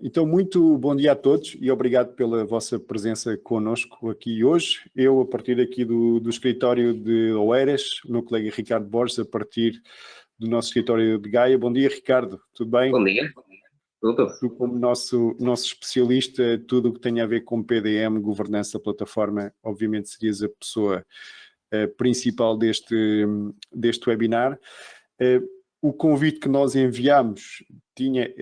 Então, muito bom dia a todos e obrigado pela vossa presença connosco aqui hoje. Eu, a partir aqui do escritório de Oeiras, o meu colega Ricardo Borges, a partir do nosso escritório de Gaia. Bom dia, Ricardo, tudo bem? Bom dia, tudo. Tu, como nosso especialista, tudo o que tem a ver com PDM, governança, plataforma, obviamente serias a pessoa principal deste webinar. O convite que nós enviámos tinha,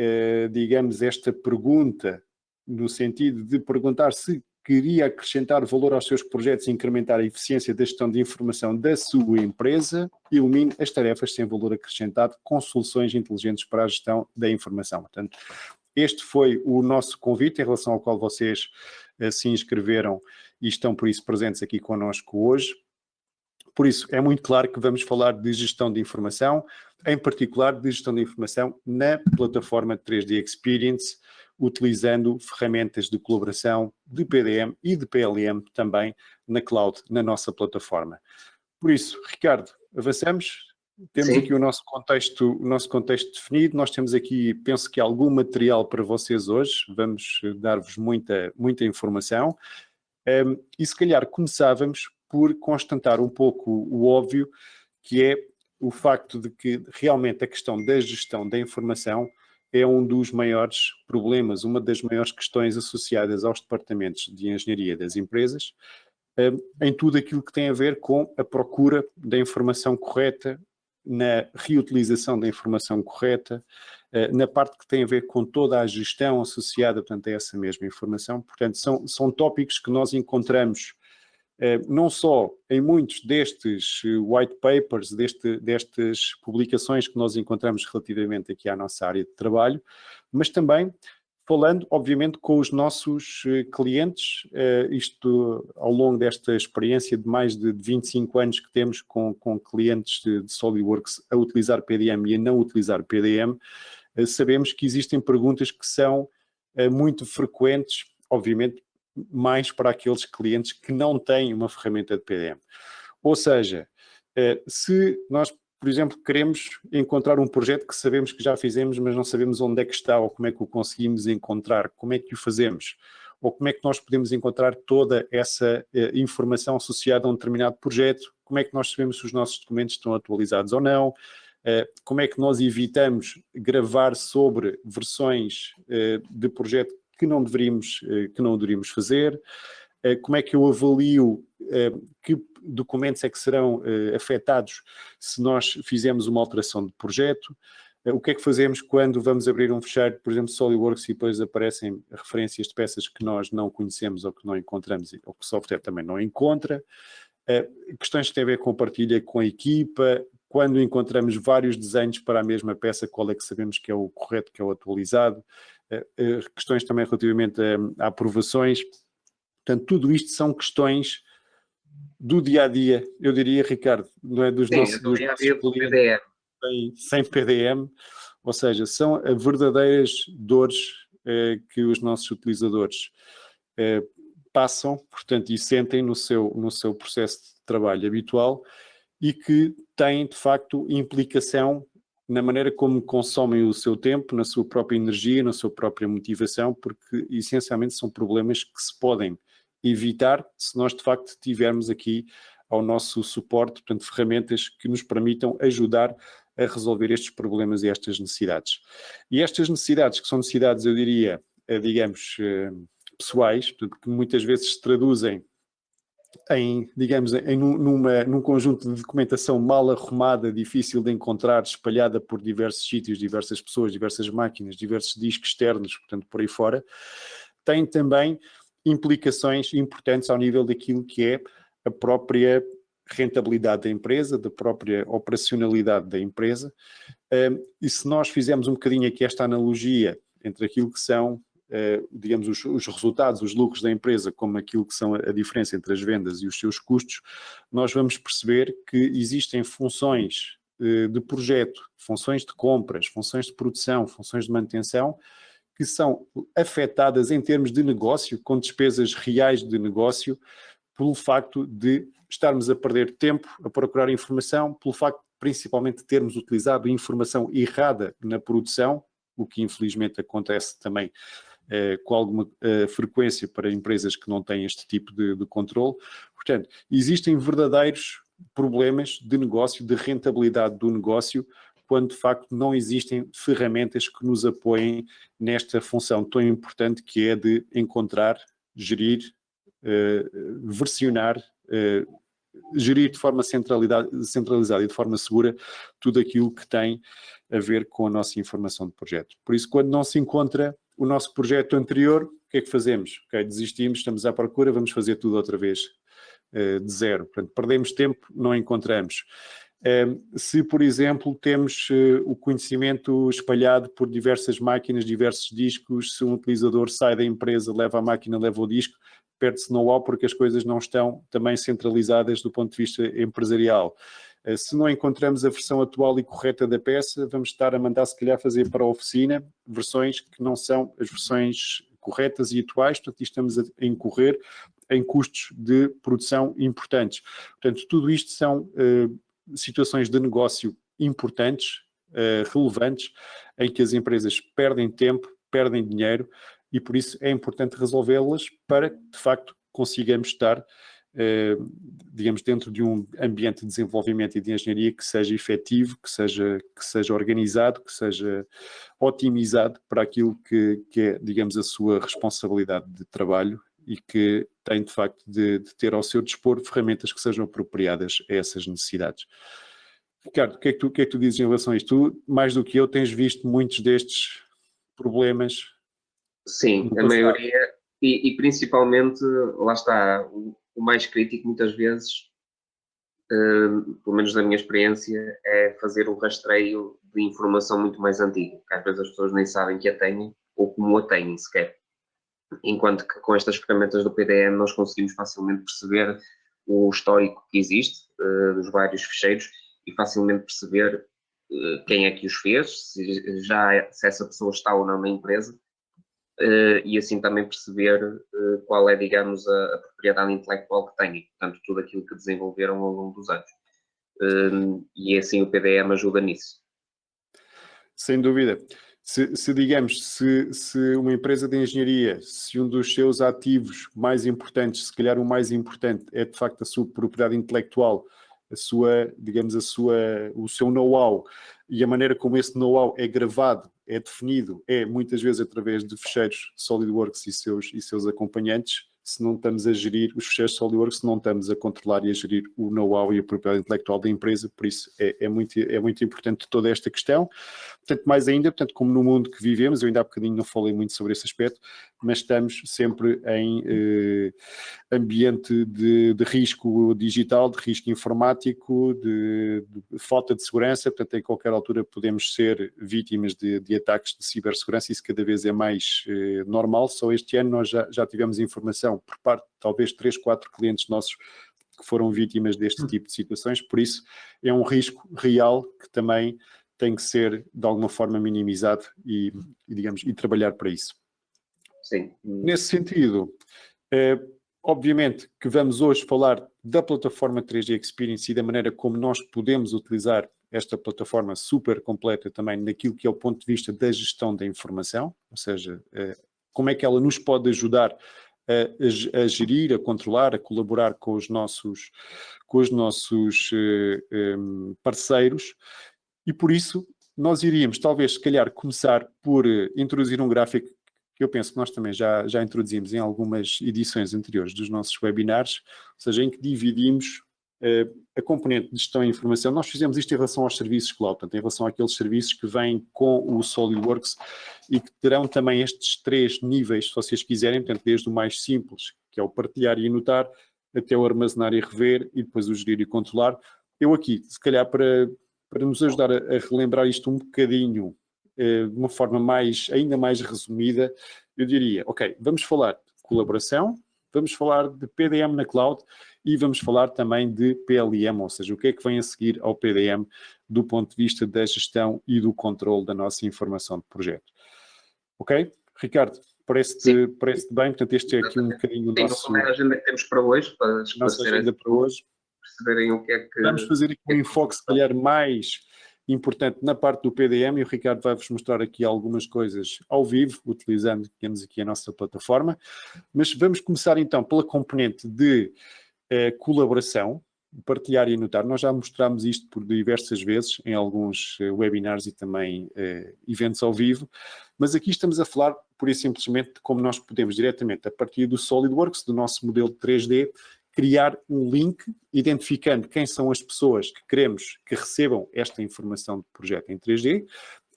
digamos, esta pergunta, no sentido de perguntar se queria acrescentar valor aos seus projetos e incrementar a eficiência da gestão de informação da sua empresa, ilumine as tarefas sem valor acrescentado com soluções inteligentes para a gestão da informação. Portanto, este foi o nosso convite, em relação ao qual vocês se inscreveram e estão, por isso, presentes aqui connosco hoje. Por isso, é muito claro que vamos falar de gestão de informação, em particular de gestão de informação na plataforma 3D Experience, utilizando ferramentas de colaboração de PDM e de PLM também na cloud, na nossa plataforma. Por isso, Ricardo, avançamos? Temos Sim. Aqui o nosso contexto definido, nós temos aqui, penso que algum material para vocês hoje, vamos dar-vos muita informação, e se calhar começávamos por constatar um pouco o óbvio, que é o facto de que realmente a questão da gestão da informação é um dos maiores problemas, uma das maiores questões associadas aos departamentos de engenharia das empresas, em tudo aquilo que tem a ver com a procura da informação correta, na reutilização da informação correta, na parte que tem a ver com toda a gestão associada, portanto, a essa mesma informação. Portanto, são tópicos que nós encontramos não só em muitos destes white papers, destas publicações que nós encontramos relativamente aqui à nossa área de trabalho, mas também falando, obviamente, com os nossos clientes, isto ao longo desta experiência de mais de 25 anos que temos com clientes de SolidWorks a utilizar PDM e a não utilizar PDM, sabemos que existem perguntas que são muito frequentes, obviamente, mais para aqueles clientes que não têm uma ferramenta de PDM. Ou seja, se nós, por exemplo, queremos encontrar um projeto que sabemos que já fizemos, mas não sabemos onde é que está, ou como é que o conseguimos encontrar, como é que o fazemos, ou como é que nós podemos encontrar toda essa informação associada a um determinado projeto, como é que nós sabemos se os nossos documentos estão atualizados ou não, como é que nós evitamos gravar sobre versões de projeto que não deveríamos fazer, como é que eu avalio que documentos é que serão afetados se nós fizermos uma alteração de projeto, o que é que fazemos quando vamos abrir um fecheiro, por exemplo, SolidWorks, e depois aparecem referências de peças que nós não conhecemos ou que não encontramos, ou que o software também não encontra, questões que têm a ver com partilha com a equipa, quando encontramos vários desenhos para a mesma peça, qual é que sabemos que é o correto, que é o atualizado, questões também relativamente a aprovações. Portanto, tudo isto são questões do dia-a-dia, eu diria, Ricardo, não é dos nossos PDM. Sem PDM, ou seja, são verdadeiras dores que os nossos utilizadores passam, portanto, e sentem no seu processo de trabalho habitual e que têm, de facto, implicação na maneira como consomem o seu tempo, na sua própria energia, na sua própria motivação, porque essencialmente são problemas que se podem evitar se nós de facto tivermos aqui ao nosso suporte, portanto, ferramentas que nos permitam ajudar a resolver estes problemas e estas necessidades. E estas necessidades, que são necessidades, eu diria, digamos, pessoais, portanto, que muitas vezes se traduzem num conjunto de documentação mal arrumada, difícil de encontrar, espalhada por diversos sítios, diversas pessoas, diversas máquinas, diversos discos externos, portanto, por aí fora, tem também implicações importantes ao nível daquilo que é a própria rentabilidade da empresa, da própria operacionalidade da empresa. E se nós fizermos um bocadinho aqui esta analogia entre aquilo que são digamos, os resultados, os lucros da empresa, como aquilo que são a diferença entre as vendas e os seus custos, nós vamos perceber que existem funções de projeto, funções de compras, funções de produção, funções de manutenção, que são afetadas em termos de negócio, com despesas reais de negócio, pelo facto de estarmos a perder tempo a procurar informação, pelo facto principalmente de termos utilizado informação errada na produção, o que infelizmente acontece também com alguma frequência para empresas que não têm este tipo de controle. Portanto, existem verdadeiros problemas de negócio, de rentabilidade do negócio, quando de facto não existem ferramentas que nos apoiem nesta função tão importante que é de encontrar, gerir, versionar, gerir de forma centralizada e de forma segura tudo aquilo que tem a ver com a nossa informação de projeto. Por isso, quando não se encontra o nosso projeto anterior, o que é que fazemos? Okay, desistimos, estamos à procura, vamos fazer tudo outra vez de zero. Portanto, perdemos tempo, não encontramos. Se, por exemplo, temos o conhecimento espalhado por diversas máquinas, diversos discos, se um utilizador sai da empresa, leva a máquina, leva o disco, perde-se know-how porque as coisas não estão também centralizadas do ponto de vista empresarial. Se não encontramos a versão atual e correta da peça, vamos estar a mandar, se calhar, fazer para a oficina versões que não são as versões corretas e atuais, portanto, estamos a incorrer em custos de produção importantes. Portanto, tudo isto são situações de negócio importantes, relevantes, em que as empresas perdem tempo, perdem dinheiro, e por isso é importante resolvê-las para que, de facto, consigamos estar, digamos, dentro de um ambiente de desenvolvimento e de engenharia que seja efetivo, que seja organizado, que seja otimizado para aquilo que é, digamos, a sua responsabilidade de trabalho e que tem, de facto, de ter ao seu dispor ferramentas que sejam apropriadas a essas necessidades. Ricardo, o que é que tu dizes em relação a isto? Tu, mais do que eu, tens visto muitos destes problemas? Sim, a maioria, e principalmente, lá está, o mais crítico muitas vezes, pelo menos na minha experiência, é fazer o rastreio de informação muito mais antiga, que às vezes as pessoas nem sabem que a têm ou como a têm sequer. Enquanto que com estas ferramentas do PDM nós conseguimos facilmente perceber o histórico que existe dos vários ficheiros e facilmente perceber quem é que os fez, se essa pessoa está ou não na empresa, e assim também perceber qual é, digamos, a propriedade intelectual que têm, e, portanto, tudo aquilo que desenvolveram ao longo dos anos. E assim o PDM ajuda nisso. Sem dúvida. Digamos, se uma empresa de engenharia, se um dos seus ativos mais importantes, se calhar o mais importante, é de facto a sua propriedade intelectual, o seu know-how e a maneira como esse know-how é gravado, é definido, é muitas vezes através de ficheiros SolidWorks e seus acompanhantes. Se não estamos a gerir os ficheiros SolidWorks, se não estamos a controlar e a gerir o know-how e a propriedade intelectual da empresa, por isso é muito importante toda esta questão. Portanto, mais ainda, como no mundo que vivemos, eu ainda há bocadinho não falei muito sobre esse aspecto, mas estamos sempre em ambiente de risco digital, de risco informático, de falta de segurança, portanto, em qualquer altura podemos ser vítimas de ataques de cibersegurança, isso cada vez é mais normal. Só este ano nós já tivemos informação por parte de talvez 3, 4 clientes nossos que foram vítimas deste tipo de situações, por isso é um risco real que também tem que ser de alguma forma minimizado e trabalhar para isso. Sim. Nesse sentido, obviamente que vamos hoje falar da plataforma 3D Experience e da maneira como nós podemos utilizar esta plataforma super completa também naquilo que é o ponto de vista da gestão da informação, ou seja, como é que ela nos pode ajudar a gerir, a controlar, a colaborar com os nossos parceiros, e por isso nós iríamos talvez se calhar começar por introduzir um gráfico que eu penso que nós também já introduzimos em algumas edições anteriores dos nossos webinars, ou seja, em que dividimos a componente de gestão e informação. Nós fizemos isto em relação aos serviços cloud, portanto, em relação àqueles serviços que vêm com o SolidWorks e que terão também estes 3 níveis, se vocês quiserem, portanto, desde o mais simples, que é o partilhar e anotar, até o armazenar e rever, e depois o gerir e controlar. Eu aqui, se calhar para nos ajudar a relembrar isto um bocadinho, de uma forma ainda mais resumida, eu diria, ok, vamos falar de colaboração, vamos falar de PDM na cloud e vamos falar também de PLM, ou seja, o que é que vem a seguir ao PDM do ponto de vista da gestão e do controle da nossa informação de projeto. Ok? Ricardo, parece-te bem? Portanto, este é aqui um bocadinho o nosso... Sim, a agenda que temos para hoje, para esclarecer agenda para hoje. Perceberem o que é que... Vamos fazer aqui um enfoque, se calhar, mais importante na parte do PDM, e o Ricardo vai-vos mostrar aqui algumas coisas ao vivo, utilizando, temos aqui a nossa plataforma, mas vamos começar então pela componente de colaboração, partilhar e anotar. Nós já mostramos isto por diversas vezes em alguns webinars e também eventos ao vivo, mas aqui estamos a falar, pura e simplesmente, de como nós podemos diretamente, a partir do SolidWorks, do nosso modelo 3D, criar um link, identificando quem são as pessoas que queremos que recebam esta informação do projeto em 3D.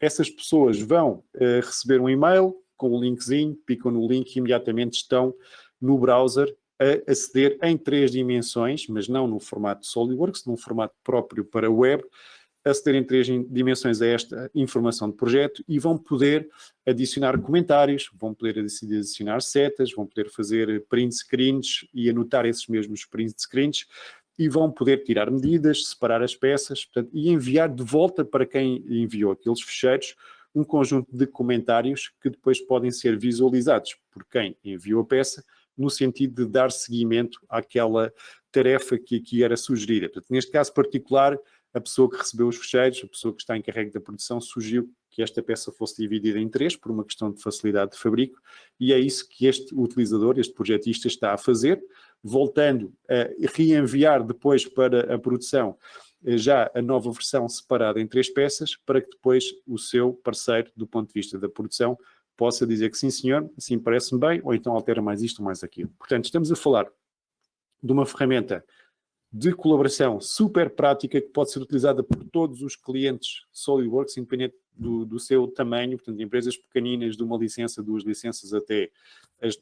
Essas pessoas vão receber um e-mail com um linkzinho, picam no link e imediatamente estão no browser a aceder em 3 dimensões, mas não no formato SolidWorks, num formato próprio para web, aceder em 3 dimensões a esta informação de projeto e vão poder adicionar comentários, vão poder adicionar setas, vão poder fazer print screens e anotar esses mesmos print screens e vão poder tirar medidas, separar as peças, portanto, e enviar de volta para quem enviou aqueles ficheiros um conjunto de comentários que depois podem ser visualizados por quem enviou a peça, no sentido de dar seguimento àquela tarefa que aqui era sugerida. Portanto, neste caso particular, a pessoa que recebeu os ficheiros, a pessoa que está encarregue da produção, sugeriu que esta peça fosse dividida em 3 por uma questão de facilidade de fabrico, e é isso que este utilizador, este projetista, está a fazer, voltando a reenviar depois para a produção já a nova versão separada em 3 peças, para que depois o seu parceiro, do ponto de vista da produção, possa dizer que sim, senhor, assim parece-me bem, ou então altera mais isto ou mais aquilo. Portanto, estamos a falar de uma ferramenta de colaboração super prática que pode ser utilizada por todos os clientes SolidWorks, independente do seu tamanho, portanto, empresas pequeninas de uma licença, 2 licenças, até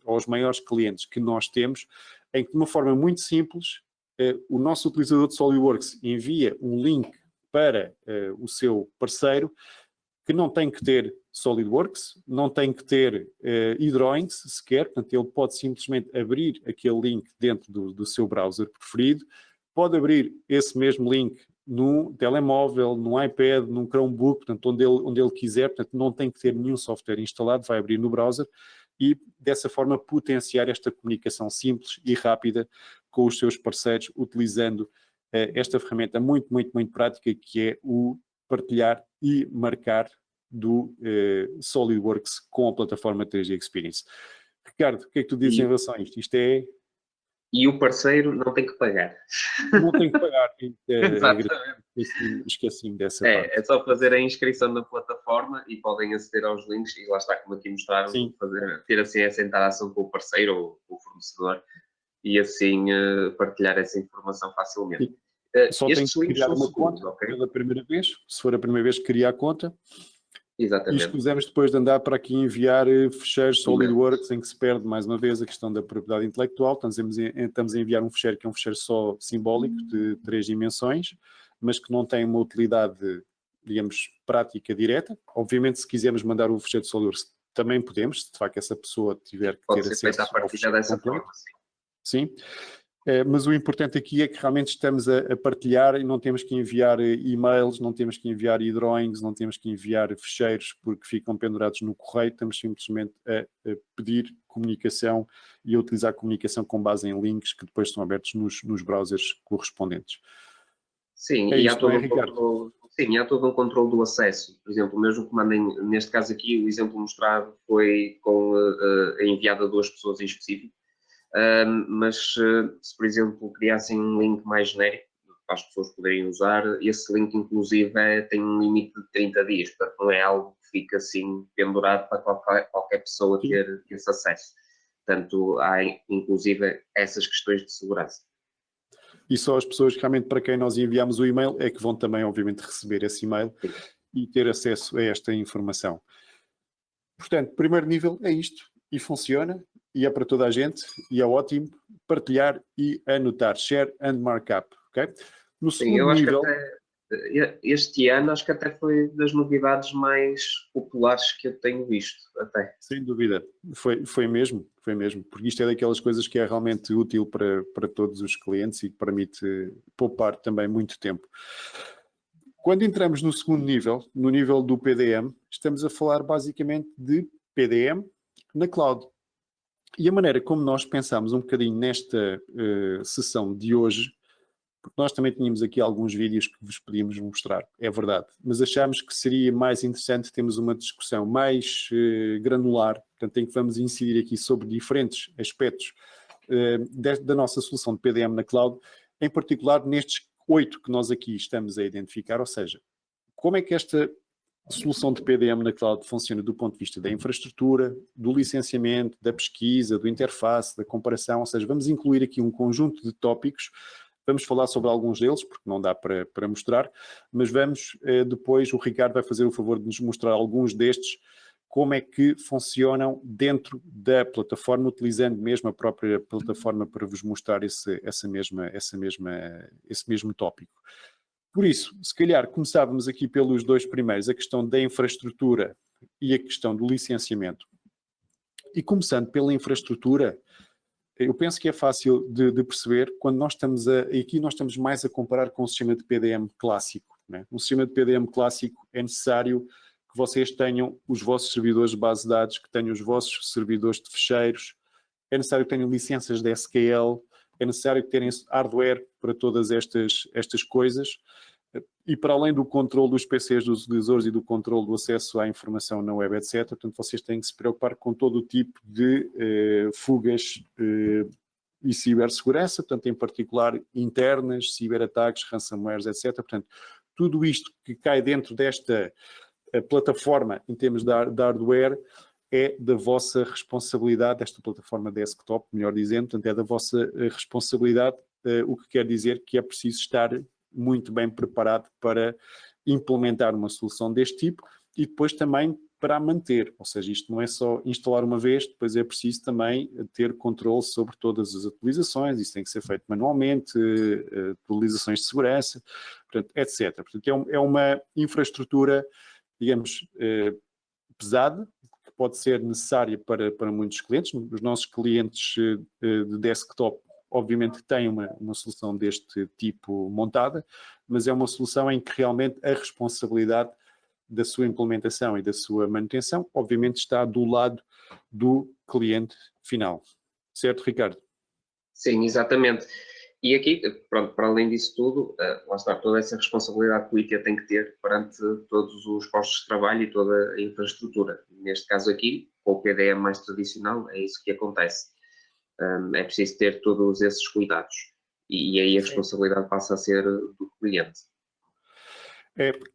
aos maiores clientes que nós temos, em que de uma forma muito simples, o nosso utilizador de SolidWorks envia um link para o seu parceiro, que não tem que ter SolidWorks, não tem que ter eDrawings sequer, portanto ele pode simplesmente abrir aquele link dentro do seu browser preferido, pode abrir esse mesmo link no telemóvel, no iPad, num Chromebook, portanto onde ele quiser, portanto não tem que ter nenhum software instalado, vai abrir no browser e dessa forma potenciar esta comunicação simples e rápida com os seus parceiros, utilizando esta ferramenta muito, muito, muito prática que é o partilhar e marcar do SolidWorks com a plataforma 3D Experience. Ricardo, o que é que tu dizes em relação a isto? Isto é... E o parceiro não tem que pagar. Não tem que pagar. Exatamente. Esqueci-me dessa parte. É só fazer a inscrição na plataforma e podem aceder aos links e lá está, como aqui mostraram, ter assim essa interação com o parceiro ou com o fornecedor e assim partilhar essa informação facilmente. Só tem que criar uma conta pela primeira vez. Se for a primeira vez que cria a conta. Exatamente. E escusamos depois de andar para aqui enviar ficheiros SolidWorks em que se perde mais uma vez a questão da propriedade intelectual. Estamos a enviar um ficheiro que é um ficheiro só simbólico de 3 dimensões, mas que não tem uma utilidade, digamos, prática direta. Obviamente, se quisermos mandar o ficheiro de SolidWorks, também podemos, se de facto essa pessoa tiver que ter acesso ao ficheiro dessa forma, sim. Mas o importante aqui é que realmente estamos a partilhar e não temos que enviar e-mails, não temos que enviar e-drawings, não temos que enviar ficheiros porque ficam pendurados no correio, estamos simplesmente a pedir comunicação e a utilizar comunicação com base em links que depois são abertos nos browsers correspondentes. Sim, e há todo um controle do acesso. Por exemplo, mesmo que mandem, neste caso aqui, o exemplo mostrado foi com a enviada a 2 pessoas em específico. Mas se, por exemplo, criassem um link mais genérico para as pessoas poderem usar, esse link inclusive tem um limite de 30 dias, portanto não é algo que fica assim pendurado para qualquer pessoa ter esse acesso. Portanto, há inclusive essas questões de segurança. E só as pessoas realmente para quem nós enviamos o e-mail é que vão também, obviamente, receber esse e-mail e ter acesso a esta informação. Portanto, primeiro nível é isto e funciona. E é para toda a gente, e é ótimo, partilhar e anotar, share and markup, ok? No segundo nível... Este ano acho que até foi das novidades mais populares que eu tenho visto, até. Sem dúvida, foi mesmo, porque isto é daquelas coisas que é realmente útil para todos os clientes e que permite poupar também muito tempo. Quando entramos no segundo nível, no nível do PDM, estamos a falar basicamente de PDM na cloud. E a maneira como nós pensamos um bocadinho nesta sessão de hoje, porque nós também tínhamos aqui alguns vídeos que vos podíamos mostrar, é verdade, mas achámos que seria mais interessante termos uma discussão mais granular, portanto, em que vamos incidir aqui sobre diferentes aspectos da nossa solução de PDM na cloud, em particular nestes 8 que nós aqui estamos a identificar, ou seja, como é que esta solução de PDM na cloud funciona do ponto de vista da infraestrutura, do licenciamento, da pesquisa, do interface, da comparação, ou seja, vamos incluir aqui um conjunto de tópicos, vamos falar sobre alguns deles, porque não dá para mostrar, mas vamos depois, o Ricardo vai fazer o favor de nos mostrar alguns destes, como é que funcionam dentro da plataforma, utilizando mesmo a própria plataforma para vos mostrar esse mesmo tópico. Por isso, se calhar começávamos aqui pelos 2 primeiros, a questão da infraestrutura e a questão do licenciamento. E começando pela infraestrutura, eu penso que é fácil de perceber quando nós estamos aqui nós estamos mais a comparar com o sistema de PDM clássico, né? Um sistema de PDM clássico é necessário que vocês tenham os vossos servidores de base de dados, que tenham os vossos servidores de ficheiros, é necessário que tenham licenças de SQL, é necessário que tenham hardware para todas estas coisas, e para além do controle dos PCs dos utilizadores e do controle do acesso à informação na web, etc., portanto, vocês têm que se preocupar com todo o tipo de fugas e cibersegurança, portanto, em particular internas, ciberataques, ransomwares, etc. Portanto, tudo isto que cai dentro desta plataforma em termos de hardware é da vossa responsabilidade, desta plataforma desktop, melhor dizendo, portanto, é da vossa responsabilidade, o que quer dizer que é preciso estar muito bem preparado para implementar uma solução deste tipo e depois também para a manter, ou seja, isto não é só instalar uma vez, depois é preciso também ter controle sobre todas as atualizações, isso tem que ser feito manualmente, atualizações de segurança, portanto, etc. Portanto, é uma infraestrutura, digamos, pesada, que pode ser necessária para muitos clientes. Os nossos clientes de desktop obviamente têm uma solução deste tipo montada, mas é uma solução em que realmente a responsabilidade da sua implementação e da sua manutenção, obviamente está do lado do cliente final. Certo, Ricardo? Sim, exatamente. E aqui, pronto, para além disso tudo, lá está toda essa responsabilidade que o IKEA tem que ter perante todos os postos de trabalho e toda a infraestrutura. Neste caso aqui, com o PDM mais tradicional, é isso que acontece. É preciso ter todos esses cuidados. E aí a responsabilidade passa a ser do cliente.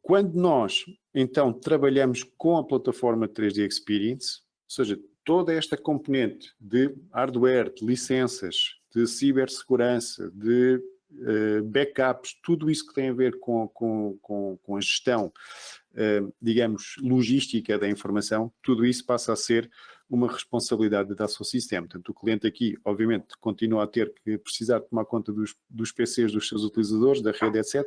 Quando nós, então, trabalhamos com a plataforma 3D Experience, ou seja, toda esta componente de hardware, de licenças, de cibersegurança, de backups, tudo isso que tem a ver com a gestão, digamos, logística da informação, tudo isso passa a ser uma responsabilidade da Dassault Systèmes. Portanto, o cliente aqui, obviamente, continua a ter que precisar tomar conta dos PCs dos seus utilizadores, da rede, etc.,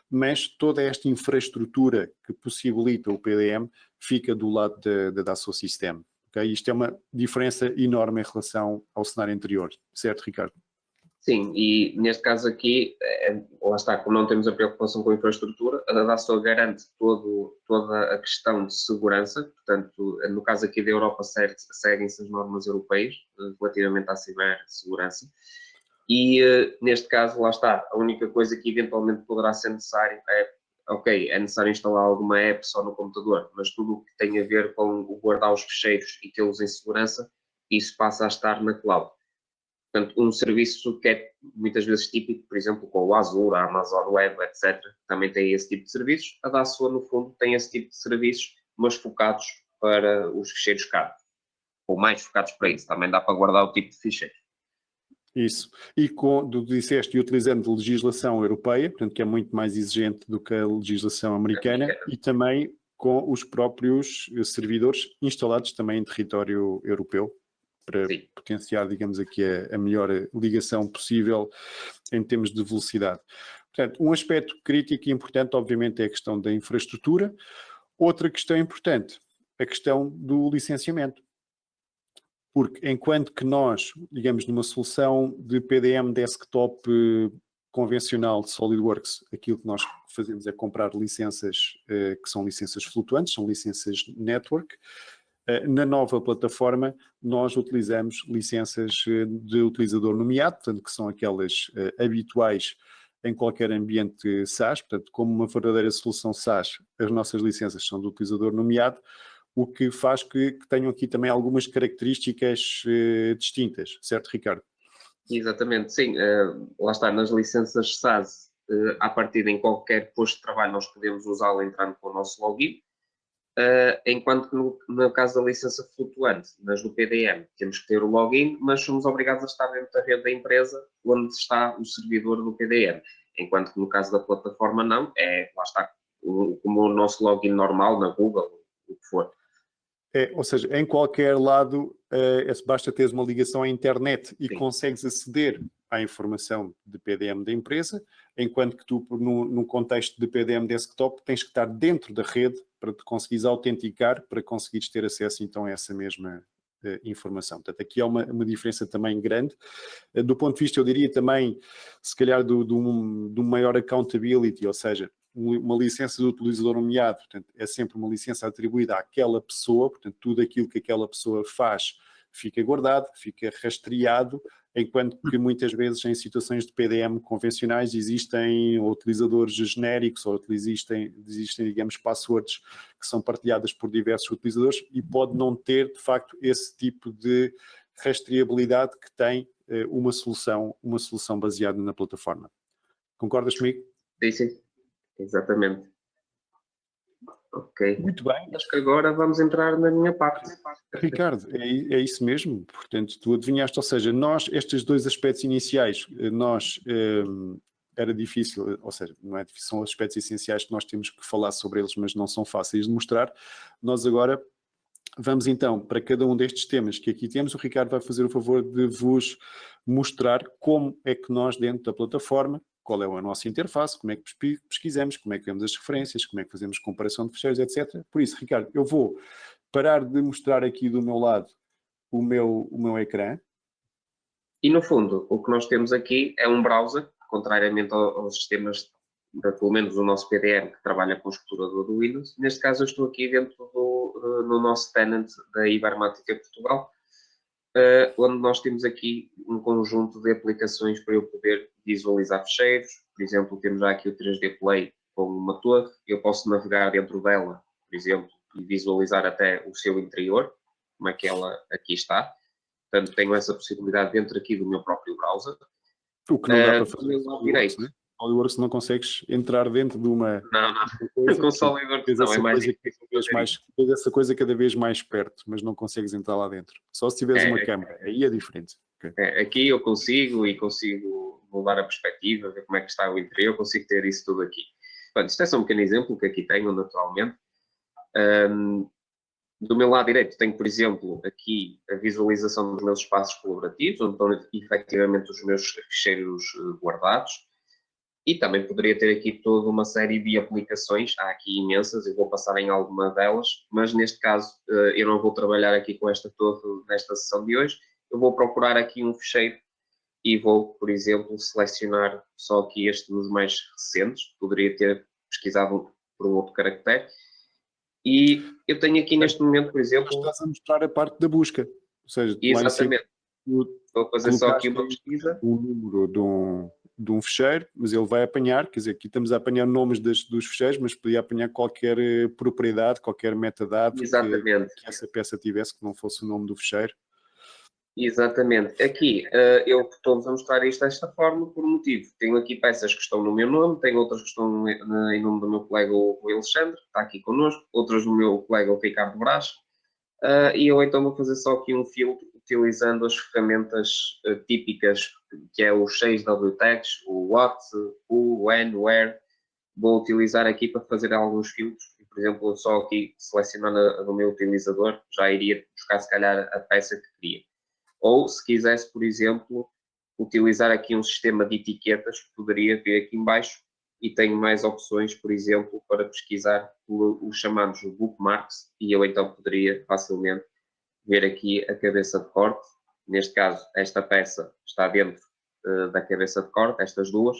mas toda esta infraestrutura que possibilita o PDM fica do lado da Dassault Systèmes. Okay? Isto é uma diferença enorme em relação ao cenário anterior. Certo, Ricardo? Sim, e neste caso aqui, lá está, como não temos a preocupação com a infraestrutura, a Dassault garante toda a questão de segurança, portanto, no caso aqui da Europa, seguem-se as normas europeias relativamente à cibersegurança, e neste caso, lá está, a única coisa que eventualmente poderá ser necessário é necessário instalar alguma app só no computador, mas tudo o que tem a ver com o guardar os ficheiros e tê-los em segurança, isso passa a estar na cloud. Portanto, um serviço que é muitas vezes típico, por exemplo, com o Azure, a Amazon Web, etc., também tem esse tipo de serviços. A Dassault, no fundo, tem esse tipo de serviços, mas focados para os ficheiros CAD, ou mais focados para isso. Também dá para guardar o tipo de ficheiro. Isso. E disseste, utilizando legislação europeia, portanto, que é muito mais exigente do que a legislação americana, e também com os próprios servidores instalados também em território europeu, para Sim. potenciar, digamos aqui, a melhor ligação possível em termos de velocidade. Portanto, um aspecto crítico e importante, obviamente, é a questão da infraestrutura. Outra questão importante, a questão do licenciamento. Porque enquanto que nós, digamos, numa solução de PDM desktop convencional de SolidWorks, aquilo que nós fazemos é comprar licenças que são licenças flutuantes, são licenças network. Na nova plataforma, nós utilizamos licenças de utilizador nomeado, portanto, que são aquelas habituais em qualquer ambiente SaaS, portanto, como uma verdadeira solução SaaS, as nossas licenças são do utilizador nomeado, o que faz que tenham aqui também algumas características distintas, certo, Ricardo? Exatamente, sim. Lá está, nas licenças SaaS, à partida em qualquer posto de trabalho nós podemos usá-lo entrando com o nosso login, enquanto que no caso da licença flutuante, nas do PDM, temos que ter o login, mas somos obrigados a estar dentro da rede da empresa onde está o servidor do PDM, enquanto que no caso da plataforma não, lá está, como o nosso login normal na Google, o que for. Ou seja, em qualquer lado, basta teres uma ligação à internet e Sim. consegues aceder à informação de PDM da empresa, enquanto que tu, no contexto de PDM desktop, tens que estar dentro da rede para te conseguires autenticar, para conseguires ter acesso então a essa mesma informação. Portanto, aqui há uma diferença também grande. Do ponto de vista, eu diria também, se calhar, de um maior accountability, ou seja, uma licença do utilizador nomeado, portanto, é sempre uma licença atribuída àquela pessoa, portanto, tudo aquilo que aquela pessoa faz fica guardado, fica rastreado, enquanto que muitas vezes em situações de PDM convencionais existem utilizadores genéricos ou existem, digamos, passwords que são partilhadas por diversos utilizadores e pode não ter, de facto, esse tipo de rastreabilidade que tem uma solução baseada na plataforma. Concordas comigo? Sim. Exatamente. Ok. Muito bem. Acho que agora vamos entrar na minha parte. Ricardo, é isso mesmo. Portanto, tu adivinhaste, ou seja, estes dois aspectos iniciais, era difícil, ou seja, não é difícil, são aspectos essenciais que nós temos que falar sobre eles, mas não são fáceis de mostrar. Nós agora vamos então para cada um destes temas que aqui temos. O Ricardo vai fazer o favor de vos mostrar como é que nós, dentro da plataforma, qual é a nossa interface, como é que pesquisamos, como é que vemos as referências, como é que fazemos comparação de fecheiros, etc. Por isso, Ricardo, eu vou parar de mostrar aqui do meu lado o meu ecrã. E no fundo, o que nós temos aqui é um browser, contrariamente aos sistemas, pelo menos o nosso PDM, que trabalha com o explorador do Windows. Neste caso, eu estou aqui dentro no nosso tenant da Ibermática Portugal, onde nós temos aqui um conjunto de aplicações para eu poder visualizar fecheiros. Por exemplo, temos já aqui o 3D Play com uma torre. Eu posso navegar dentro dela, por exemplo, e visualizar até o seu interior, como é que ela aqui está. Portanto, tenho essa possibilidade dentro aqui do meu próprio browser. O que não dá para fazer no lado direito. SolidWorks não consegues entrar dentro de uma coisa. Com SolidWorks não, é mais difícil. Tens essa coisa cada vez mais perto, mas não consegues entrar lá dentro. Só se tiveres uma câmera, aí é diferente. Okay. Aqui eu consigo mudar a perspectiva, ver como é que está o interior, consigo ter isso tudo aqui. Bom, isto é só um pequeno exemplo que aqui tenho, naturalmente. Do meu lado direito tenho, por exemplo, aqui a visualização dos meus espaços colaborativos, onde estão efetivamente os meus ficheiros guardados. E também poderia ter aqui toda uma série de aplicações, há aqui imensas, eu vou passar em alguma delas, mas neste caso eu não vou trabalhar aqui com esta torre nesta sessão de hoje, eu vou procurar aqui um ficheiro e vou, por exemplo, selecionar só aqui este dos mais recentes, poderia ter pesquisado por um outro caractere. E eu tenho aqui neste momento, por exemplo... Estás a mostrar a parte da busca. Ou seja, exatamente. Vou fazer só aqui uma pesquisa. O número de um fecheiro, mas ele vai apanhar, quer dizer, aqui estamos a apanhar nomes dos fecheiros, mas podia apanhar qualquer propriedade, qualquer metadado que essa peça tivesse, que não fosse o nome do fecheiro. Exatamente. Aqui eu estou-vos a mostrar isto desta forma por um motivo. Tenho aqui peças que estão no meu nome, tenho outras que estão em nome do meu colega o Alexandre, que está aqui connosco, outras do meu colega o Ricardo Brás, e eu então vou fazer só aqui um filtro utilizando as ferramentas típicas, que é os 6W tags, o what, who, when, where. Vou utilizar aqui para fazer alguns filtros. Por exemplo, só aqui selecionando a do meu utilizador, já iria buscar se calhar a peça que queria. Ou, se quisesse, por exemplo, utilizar aqui um sistema de etiquetas, poderia vir aqui em baixo e tenho mais opções, por exemplo, para pesquisar os chamados bookmarks e eu então poderia facilmente ver aqui a cabeça de corte. Neste caso, esta peça está dentro da cabeça de corte, estas duas,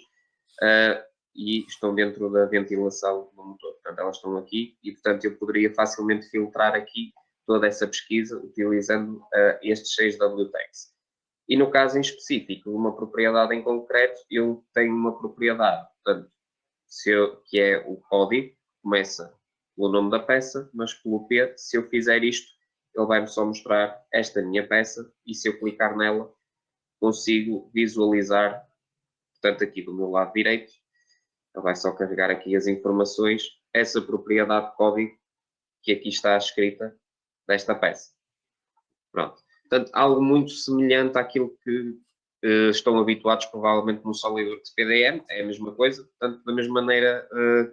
e estão dentro da ventilação do motor. Portanto, elas estão aqui e, portanto, eu poderia facilmente filtrar aqui toda essa pesquisa utilizando estes 6W tags. E no caso em específico, uma propriedade em concreto, eu tenho uma propriedade, portanto, que é o código, começa pelo nome da peça, mas pelo P, se eu fizer isto, ele vai-me só mostrar esta minha peça, e se eu clicar nela, consigo visualizar, portanto, aqui do meu lado direito, ele vai só carregar aqui as informações, essa propriedade de código que aqui está escrita desta peça. Pronto. Portanto, algo muito semelhante àquilo que estão habituados provavelmente no SolidWorks PDM, é a mesma coisa. Portanto, da mesma maneira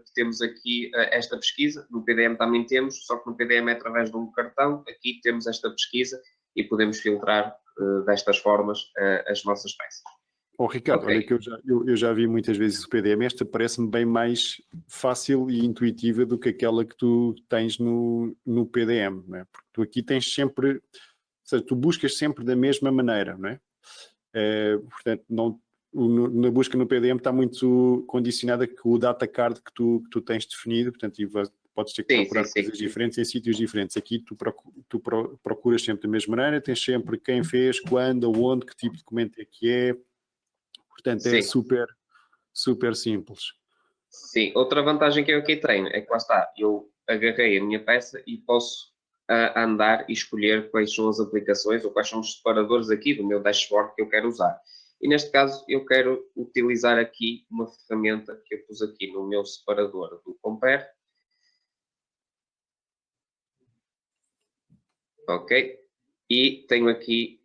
que temos aqui esta pesquisa, no PDM também temos, só que no PDM é através de um cartão, aqui temos esta pesquisa e podemos filtrar destas formas as nossas peças. Oh, Ricardo, Okay. olha que eu já vi muitas vezes o PDM, esta parece-me bem mais fácil e intuitiva do que aquela que tu tens no PDM, não é? Porque tu aqui tens sempre, ou seja, tu buscas sempre da mesma maneira, não é? Portanto, na busca no PDM está muito condicionada com o data card que tu tens definido, portanto, podes ter que procurar coisas diferentes em sítios diferentes. Aqui tu procuras sempre da mesma maneira, tens sempre quem fez, quando, aonde, que tipo de documento é que é. Portanto, é super, super simples. Sim, outra vantagem que eu aqui tenho é que lá está, eu agarrei a minha peça e posso andar e escolher quais são as aplicações ou quais são os separadores aqui do meu dashboard que eu quero usar. E neste caso eu quero utilizar aqui uma ferramenta que eu pus aqui no meu separador do Compare. Ok? E tenho aqui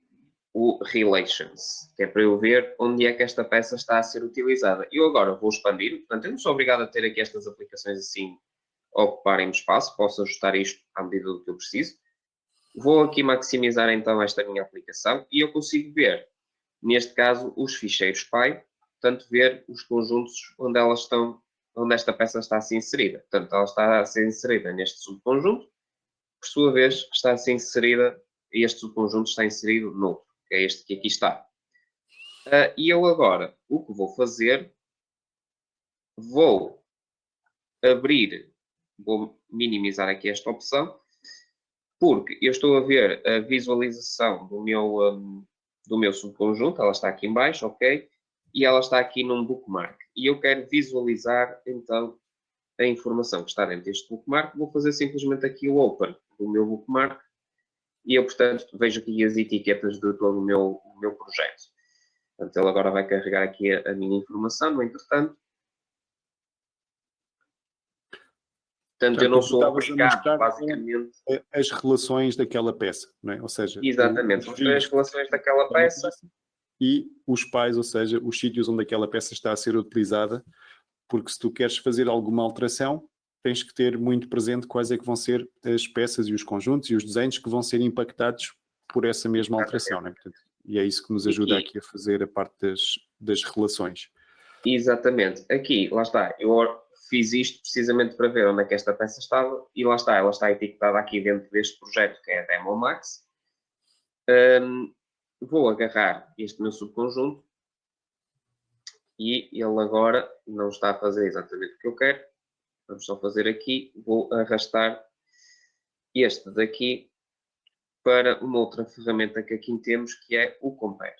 o Relations, que é para eu ver onde é que esta peça está a ser utilizada. Eu agora vou expandir, portanto, eu não sou obrigado a ter aqui estas aplicações assim a ocuparem espaço, posso ajustar isto à medida do que eu preciso. Vou aqui maximizar então esta minha aplicação e eu consigo ver, neste caso, os ficheiros PY, portanto, ver os conjuntos onde elas estão, onde esta peça está a ser inserida. Portanto, ela está a ser inserida neste subconjunto, por sua vez, está a ser inserida, este subconjunto está inserido noutro, que é este que aqui está. E eu agora, o que vou fazer, vou abrir, vou minimizar aqui esta opção, porque eu estou a ver a visualização do meu subconjunto, ela está aqui em baixo, ok? E ela está aqui num bookmark. E eu quero visualizar, então, a informação que está dentro deste bookmark. Vou fazer simplesmente aqui o open do meu bookmark e eu, portanto, vejo aqui as etiquetas de todo o meu projeto. Portanto, ele agora vai carregar aqui a minha informação, no entretanto. Portanto, eu não sou obrigado, basicamente. As relações daquela peça, não é? Ou seja, exatamente, mostrei as relações daquela peça. E os pais, ou seja, os sítios onde aquela peça está a ser utilizada, porque se tu queres fazer alguma alteração, tens que ter muito presente quais é que vão ser as peças e os conjuntos e os desenhos que vão ser impactados por essa mesma alteração, não é? Portanto, e é isso que nos ajuda aqui a fazer a parte das relações. Exatamente. Aqui, lá está, eu fiz isto precisamente para ver onde é que esta peça estava e lá está, ela está etiquetada aqui dentro deste projeto que é a Demo Max. Vou agarrar este meu subconjunto e ele agora não está a fazer exatamente o que eu quero. Vamos só fazer aqui, vou arrastar este daqui para uma outra ferramenta que aqui temos, que é o Compare.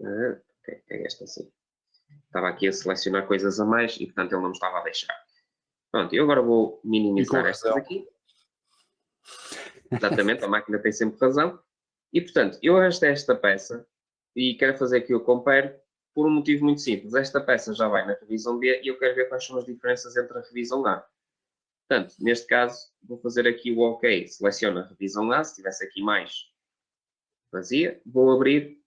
Ok, é esta sim. Estava aqui a selecionar coisas a mais e, portanto, ele não me estava a deixar. Pronto, eu agora vou minimizar estas aqui. Exatamente, a máquina tem sempre razão. E, portanto, eu arrastei esta peça e quero fazer aqui o compare por um motivo muito simples. Esta peça já vai na revisão B e eu quero ver quais são as diferenças entre a revisão A. Portanto, neste caso, vou fazer aqui o OK. Seleciono a revisão A, se tivesse aqui mais vazia. Vou abrir.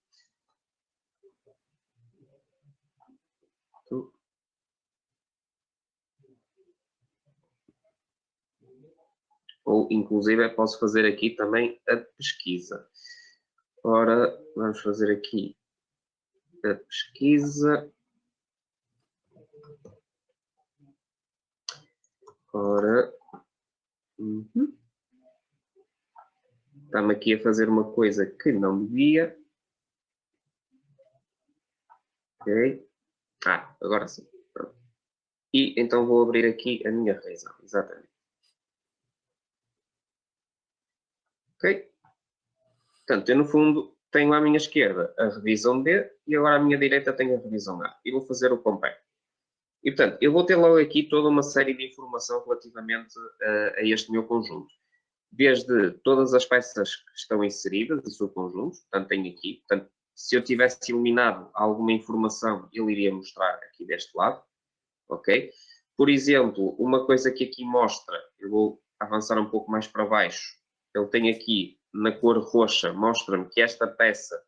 Ou, inclusive, posso fazer aqui também a pesquisa. Ora, vamos fazer aqui a pesquisa. Ora, está-me aqui a fazer uma coisa que não devia. Ok. Agora sim. Pronto. E então vou abrir aqui a minha revisão, exatamente. Ok? Portanto, eu no fundo tenho à minha esquerda a revisão B e agora à minha direita tenho a revisão A. E vou fazer o compare. E portanto, eu vou ter logo aqui toda uma série de informação relativamente a este meu conjunto. Desde todas as peças que estão inseridas em seu conjunto, portanto tenho aqui, portanto, se eu tivesse eliminado alguma informação, ele iria mostrar aqui deste lado, ok? Por exemplo, uma coisa que aqui mostra, eu vou avançar um pouco mais para baixo, ele tem aqui, na cor roxa, mostra-me que esta peça,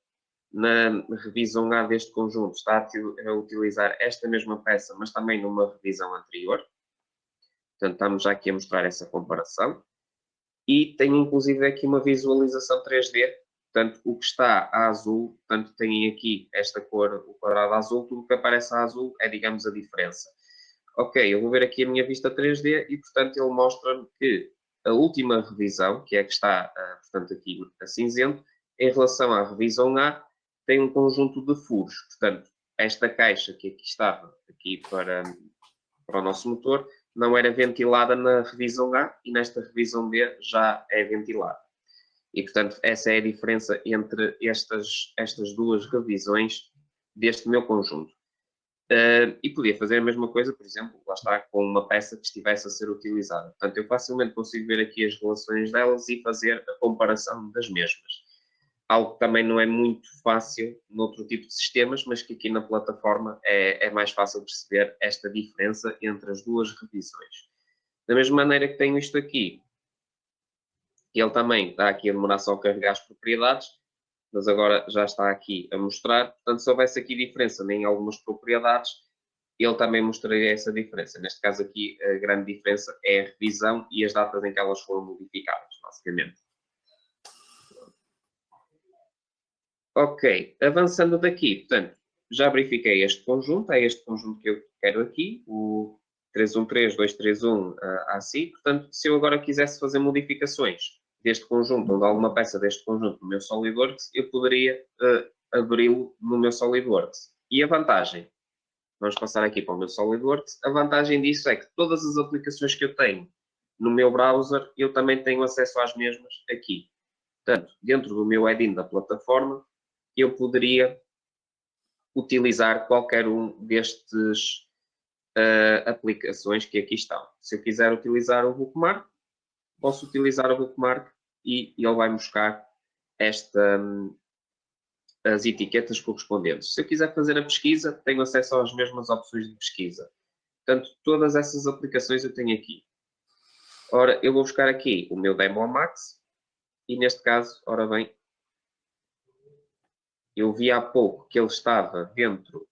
na revisão A deste conjunto, está a utilizar esta mesma peça, mas também numa revisão anterior. Portanto, estamos já aqui a mostrar essa comparação. E tem inclusive aqui uma visualização 3D, portanto o que está a azul, portanto tem aqui esta cor, o quadrado azul, tudo que aparece a azul é, digamos, a diferença. Ok, eu vou ver aqui a minha vista 3D e, portanto, ele mostra-me que a última revisão, que é a que está, portanto, aqui a cinzento, em relação à revisão A, tem um conjunto de furos, portanto, esta caixa que aqui estava, aqui para o nosso motor, não era ventilada na revisão A e nesta revisão B já é ventilada. E, portanto, essa é a diferença entre estas duas revisões deste meu conjunto. E podia fazer a mesma coisa, por exemplo, lá está, com uma peça que estivesse a ser utilizada. Portanto, eu facilmente consigo ver aqui as relações delas e fazer a comparação das mesmas. Algo que também não é muito fácil noutro tipo de sistemas, mas que aqui na plataforma é mais fácil perceber esta diferença entre as duas revisões. Da mesma maneira que tenho isto aqui, ele também está aqui a demorar só a carregar as propriedades, mas agora já está aqui a mostrar. Portanto, se houvesse aqui diferença em algumas propriedades, ele também mostraria essa diferença. Neste caso aqui, a grande diferença é a revisão e as datas em que elas foram modificadas, basicamente. Ok, avançando daqui, portanto, já verifiquei este conjunto, é este conjunto que eu quero aqui, o 313231 AC. Portanto, se eu agora quisesse fazer modificações deste conjunto, ou de alguma peça deste conjunto no meu SolidWorks, eu poderia abri-lo no meu SolidWorks. E a vantagem, vamos passar aqui para o meu SolidWorks, a vantagem disso é que todas as aplicações que eu tenho no meu browser, eu também tenho acesso às mesmas aqui. Portanto, dentro do meu add-in da plataforma, eu poderia utilizar qualquer um destes aplicações que aqui estão. Se eu quiser utilizar o Bookmark, posso utilizar o Bookmark e ele vai buscar as etiquetas correspondentes. Se eu quiser fazer a pesquisa, tenho acesso às mesmas opções de pesquisa. Portanto, todas essas aplicações eu tenho aqui. Ora, eu vou buscar aqui o meu Demo Max e neste caso, ora bem, eu vi há pouco que ele estava dentro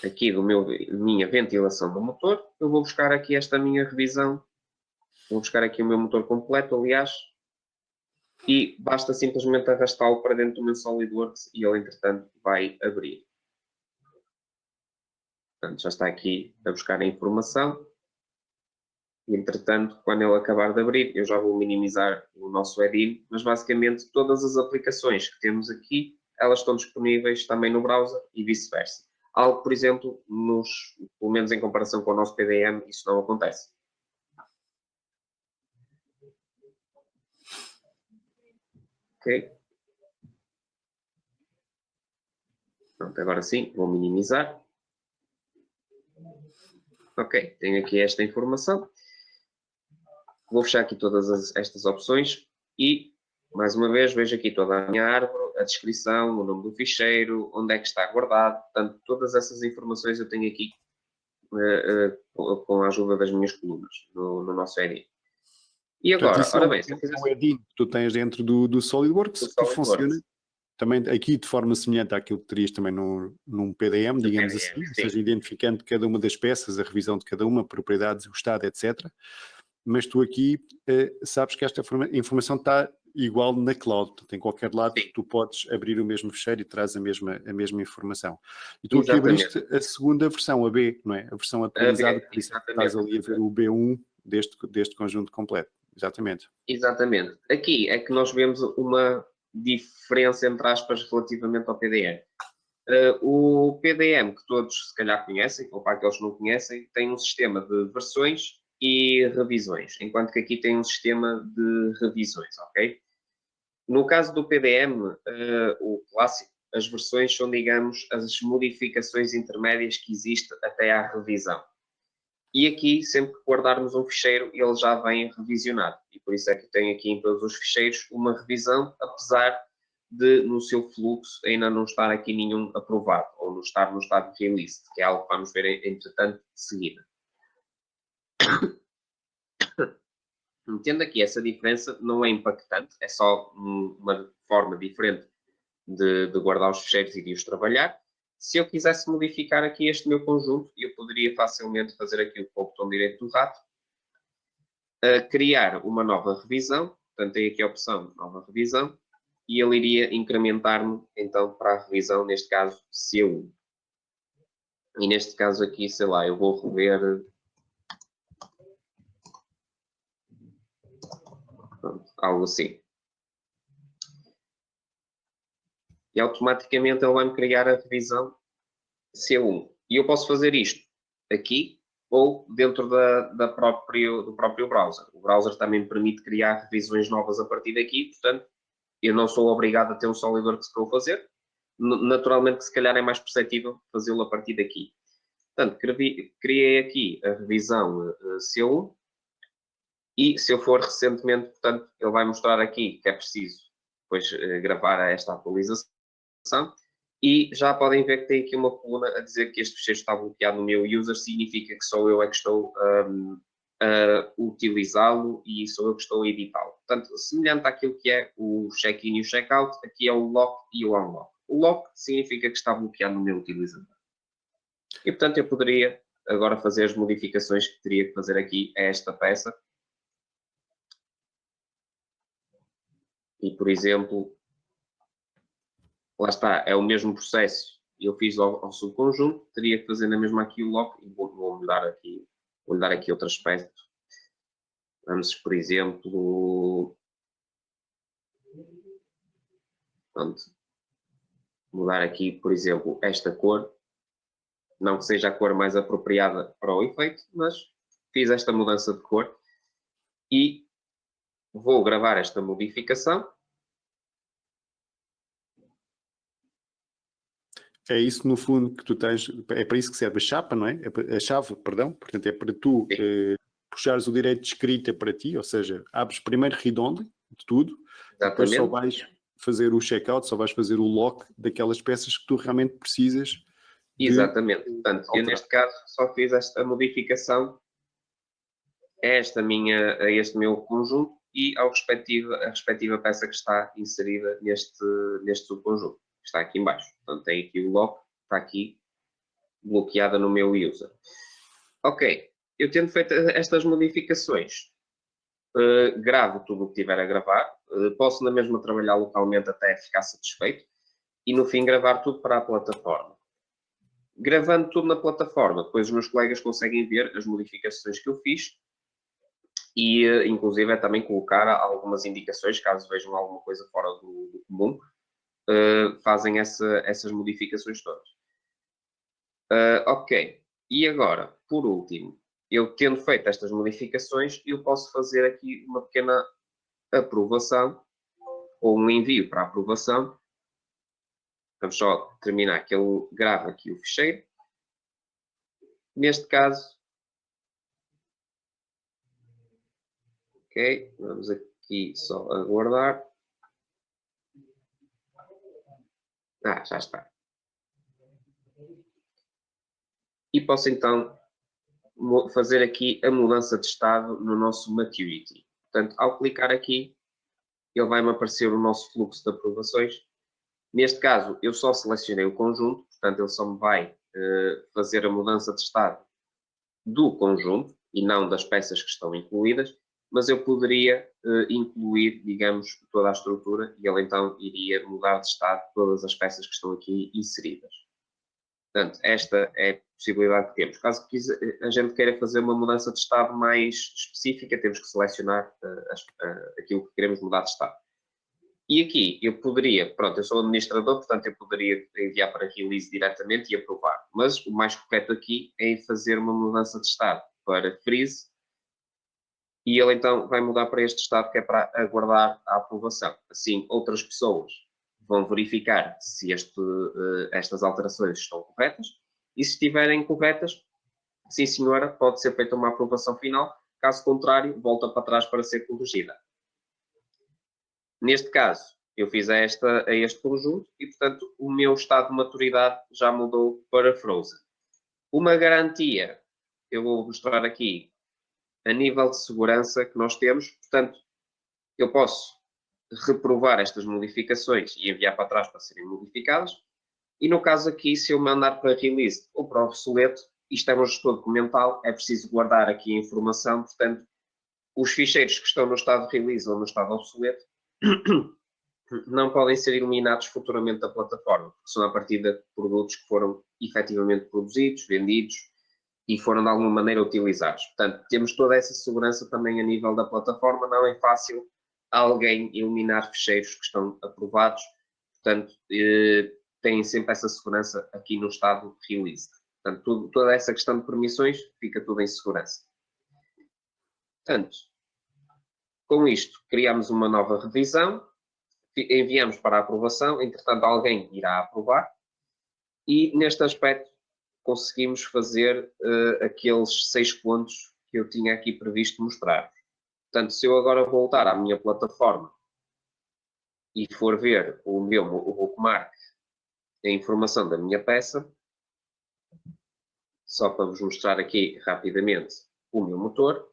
aqui minha ventilação do motor. Eu vou buscar aqui esta minha revisão. Vou buscar aqui o meu motor completo, aliás, e basta simplesmente arrastá-lo para dentro do meu SolidWorks e ele, entretanto, vai abrir. Portanto, já está aqui a buscar a informação. E, entretanto, quando ele acabar de abrir, eu já vou minimizar o nosso add-in, mas basicamente todas as aplicações que temos aqui, elas estão disponíveis também no browser e vice-versa. Algo, por exemplo, pelo menos em comparação com o nosso PDM, isso não acontece. Ok. Pronto, agora sim, vou minimizar. Ok, tenho aqui esta informação. Vou fechar aqui todas estas opções e, mais uma vez, vejo aqui toda a minha árvore, a descrição, o nome do ficheiro, onde é que está guardado. Portanto, todas essas informações eu tenho aqui com a ajuda das minhas colunas no nosso add-in. E agora, portanto, ora bem, se eu o add-in que tu tens dentro do SolidWorks, que funciona também aqui de forma semelhante àquilo que terias também num PDM, digamos assim, ou seja, identificando cada uma das peças, a revisão de cada uma, propriedades, o estado, etc. Mas tu aqui sabes que esta informação está igual na cloud, portanto, em qualquer lado tu podes abrir o mesmo fecheiro e traz a mesma informação. E tu aqui abriste a segunda versão, a B, não é? A versão atualizada, por isso estás ali a ver o B1 deste conjunto completo. Exatamente. Exatamente. Aqui é que nós vemos uma diferença, entre aspas, relativamente ao PDM. O PDM, que todos se calhar conhecem, ou para aqueles que não conhecem, tem um sistema de versões e revisões, enquanto que aqui tem um sistema de revisões, ok? No caso do PDM, o clássico, as versões são, digamos, as modificações intermédias que existem até à revisão. E aqui, sempre que guardarmos um ficheiro, ele já vem revisionado. E por isso é que tem aqui em todos os ficheiros uma revisão, apesar de no seu fluxo ainda não estar aqui nenhum aprovado, ou não estar no estado de release, que é algo que vamos ver, entretanto, de seguida. Entendo aqui essa diferença, não é impactante, é só uma forma diferente de guardar os ficheiros e de os trabalhar. Se eu quisesse modificar aqui este meu conjunto, eu poderia facilmente fazer aquilo com o botão direito do rato, criar uma nova revisão, portanto tem aqui a opção nova revisão, e ele iria incrementar-me então para a revisão, neste caso C1. E neste caso aqui, sei lá, eu vou rever, pronto, algo assim. E automaticamente ele vai-me criar a revisão C1. E eu posso fazer isto aqui ou dentro do próprio browser. O browser também me permite criar revisões novas a partir daqui, portanto, eu não sou obrigado a ter um SolidWorks para o fazer. Naturalmente, que se calhar é mais perceptível fazê-lo a partir daqui. Portanto, criei aqui a revisão C1 e se eu for recentemente, portanto, ele vai mostrar aqui que é preciso depois gravar esta atualização. E já podem ver que tem aqui uma coluna a dizer que este ficheiro está bloqueado no meu user, significa que sou eu é que estou a utilizá-lo e sou eu que estou a editá-lo. Portanto, semelhante àquilo que é o check-in e o check-out, aqui é o lock e o unlock. O lock significa que está bloqueado no meu utilizador. E, portanto, eu poderia agora fazer as modificações que teria que fazer aqui a esta peça. E, por exemplo, lá está, é o mesmo processo. Eu fiz ao subconjunto, teria que fazer na mesma aqui o lock e vou-lhe dar aqui outro aspecto. Vamos, por exemplo, pronto, mudar aqui, por exemplo, esta cor. Não que seja a cor mais apropriada para o efeito, mas fiz esta mudança de cor e vou gravar esta modificação. É isso, no fundo, que tu tens, é para isso que serve a chapa, não é? A chave, perdão, portanto, é para tu puxares o direito de escrita para ti, ou seja, abres primeiro read-only de tudo, e depois só vais fazer o checkout, só vais fazer o lock daquelas peças que tu realmente precisas. Exatamente, portanto, eu neste caso só fiz esta modificação a este meu conjunto e a respectiva peça que está inserida neste subconjunto, que está aqui em baixo. Portanto, tem aqui o lock, está aqui bloqueada no meu user. Ok, eu tendo feito estas modificações, gravo tudo o que tiver a gravar, posso na mesma trabalhar localmente até ficar satisfeito e no fim gravar tudo para a plataforma. Gravando tudo na plataforma, depois os meus colegas conseguem ver as modificações que eu fiz e, inclusive, é também colocar algumas indicações, caso vejam alguma coisa fora do comum, fazem essas modificações todas. Ok, e agora, por último, eu tendo feito estas modificações, eu posso fazer aqui uma pequena aprovação, ou um envio para aprovação. Vamos só terminar que ele grava aqui o ficheiro. Neste caso, ok, vamos aqui só aguardar. Já está. E posso então fazer aqui a mudança de estado no nosso Maturity. Portanto, ao clicar aqui, ele vai-me aparecer o nosso fluxo de aprovações. Neste caso, eu só selecionei o conjunto, portanto, ele só me vai fazer a mudança de estado do conjunto e não das peças que estão incluídas, mas eu poderia incluir, digamos, toda a estrutura e ele então iria mudar de estado todas as peças que estão aqui inseridas. Portanto, esta é a possibilidade que temos. Caso a gente queira fazer uma mudança de estado mais específica, temos que selecionar aquilo que queremos mudar de estado. E aqui eu poderia, pronto, eu sou administrador, portanto eu poderia enviar para release diretamente e aprovar. Mas o mais correto aqui é fazer uma mudança de estado para freeze e ele então vai mudar para este estado que é para aguardar a aprovação. Assim, outras pessoas vão verificar se estas alterações estão corretas e se estiverem corretas, sim senhora, pode ser feita uma aprovação final, caso contrário, volta para trás para ser corrigida. Neste caso, eu fiz a este conjunto e, portanto, o meu estado de maturidade já mudou para Frozen. Uma garantia, eu vou mostrar aqui a nível de segurança que nós temos. Portanto, eu posso reprovar estas modificações e enviar para trás para serem modificadas. E no caso aqui, se eu mandar para release ou para obsoleto, isto é um gestor documental, é preciso guardar aqui a informação. Portanto, os ficheiros que estão no estado de release ou no estado obsoleto não podem ser eliminados futuramente da plataforma, porque são a partir de produtos que foram efetivamente produzidos, vendidos e foram de alguma maneira utilizados. Portanto, temos toda essa segurança também a nível da plataforma, não é fácil alguém eliminar ficheiros que estão aprovados, portanto, têm sempre essa segurança aqui no estado release. Portanto, toda essa questão de permissões fica tudo em segurança. Portanto, com isto, criamos uma nova revisão, enviamos para a aprovação, entretanto alguém irá aprovar e neste aspecto conseguimos fazer aqueles 6 pontos que eu tinha aqui previsto mostrar. Portanto, se eu agora voltar à minha plataforma e for ver o bookmark, a informação da minha peça, só para vos mostrar aqui rapidamente o meu motor.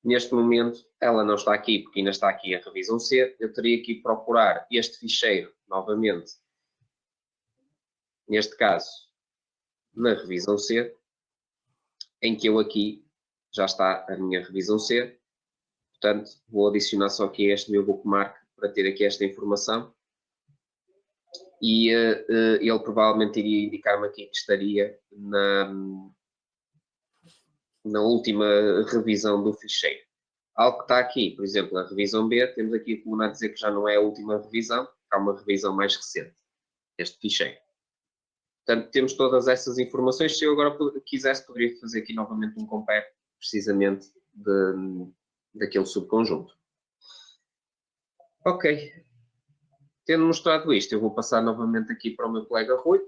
Neste momento, ela não está aqui, porque ainda está aqui a revisão C. Eu teria que procurar este ficheiro novamente, neste caso, na revisão C, em que eu aqui já está a minha revisão C. Portanto, vou adicionar só aqui este meu bookmark para ter aqui esta informação. E ele provavelmente iria indicar-me aqui que estaria na última revisão do ficheiro. Algo que está aqui, por exemplo, a revisão B, temos aqui a coluna a dizer que já não é a última revisão, há uma revisão mais recente, este ficheiro. Portanto, temos todas essas informações. Se eu agora quisesse, poderia fazer aqui novamente um compare, precisamente daquele subconjunto. Ok. Tendo mostrado isto, eu vou passar novamente aqui para o meu colega Rui.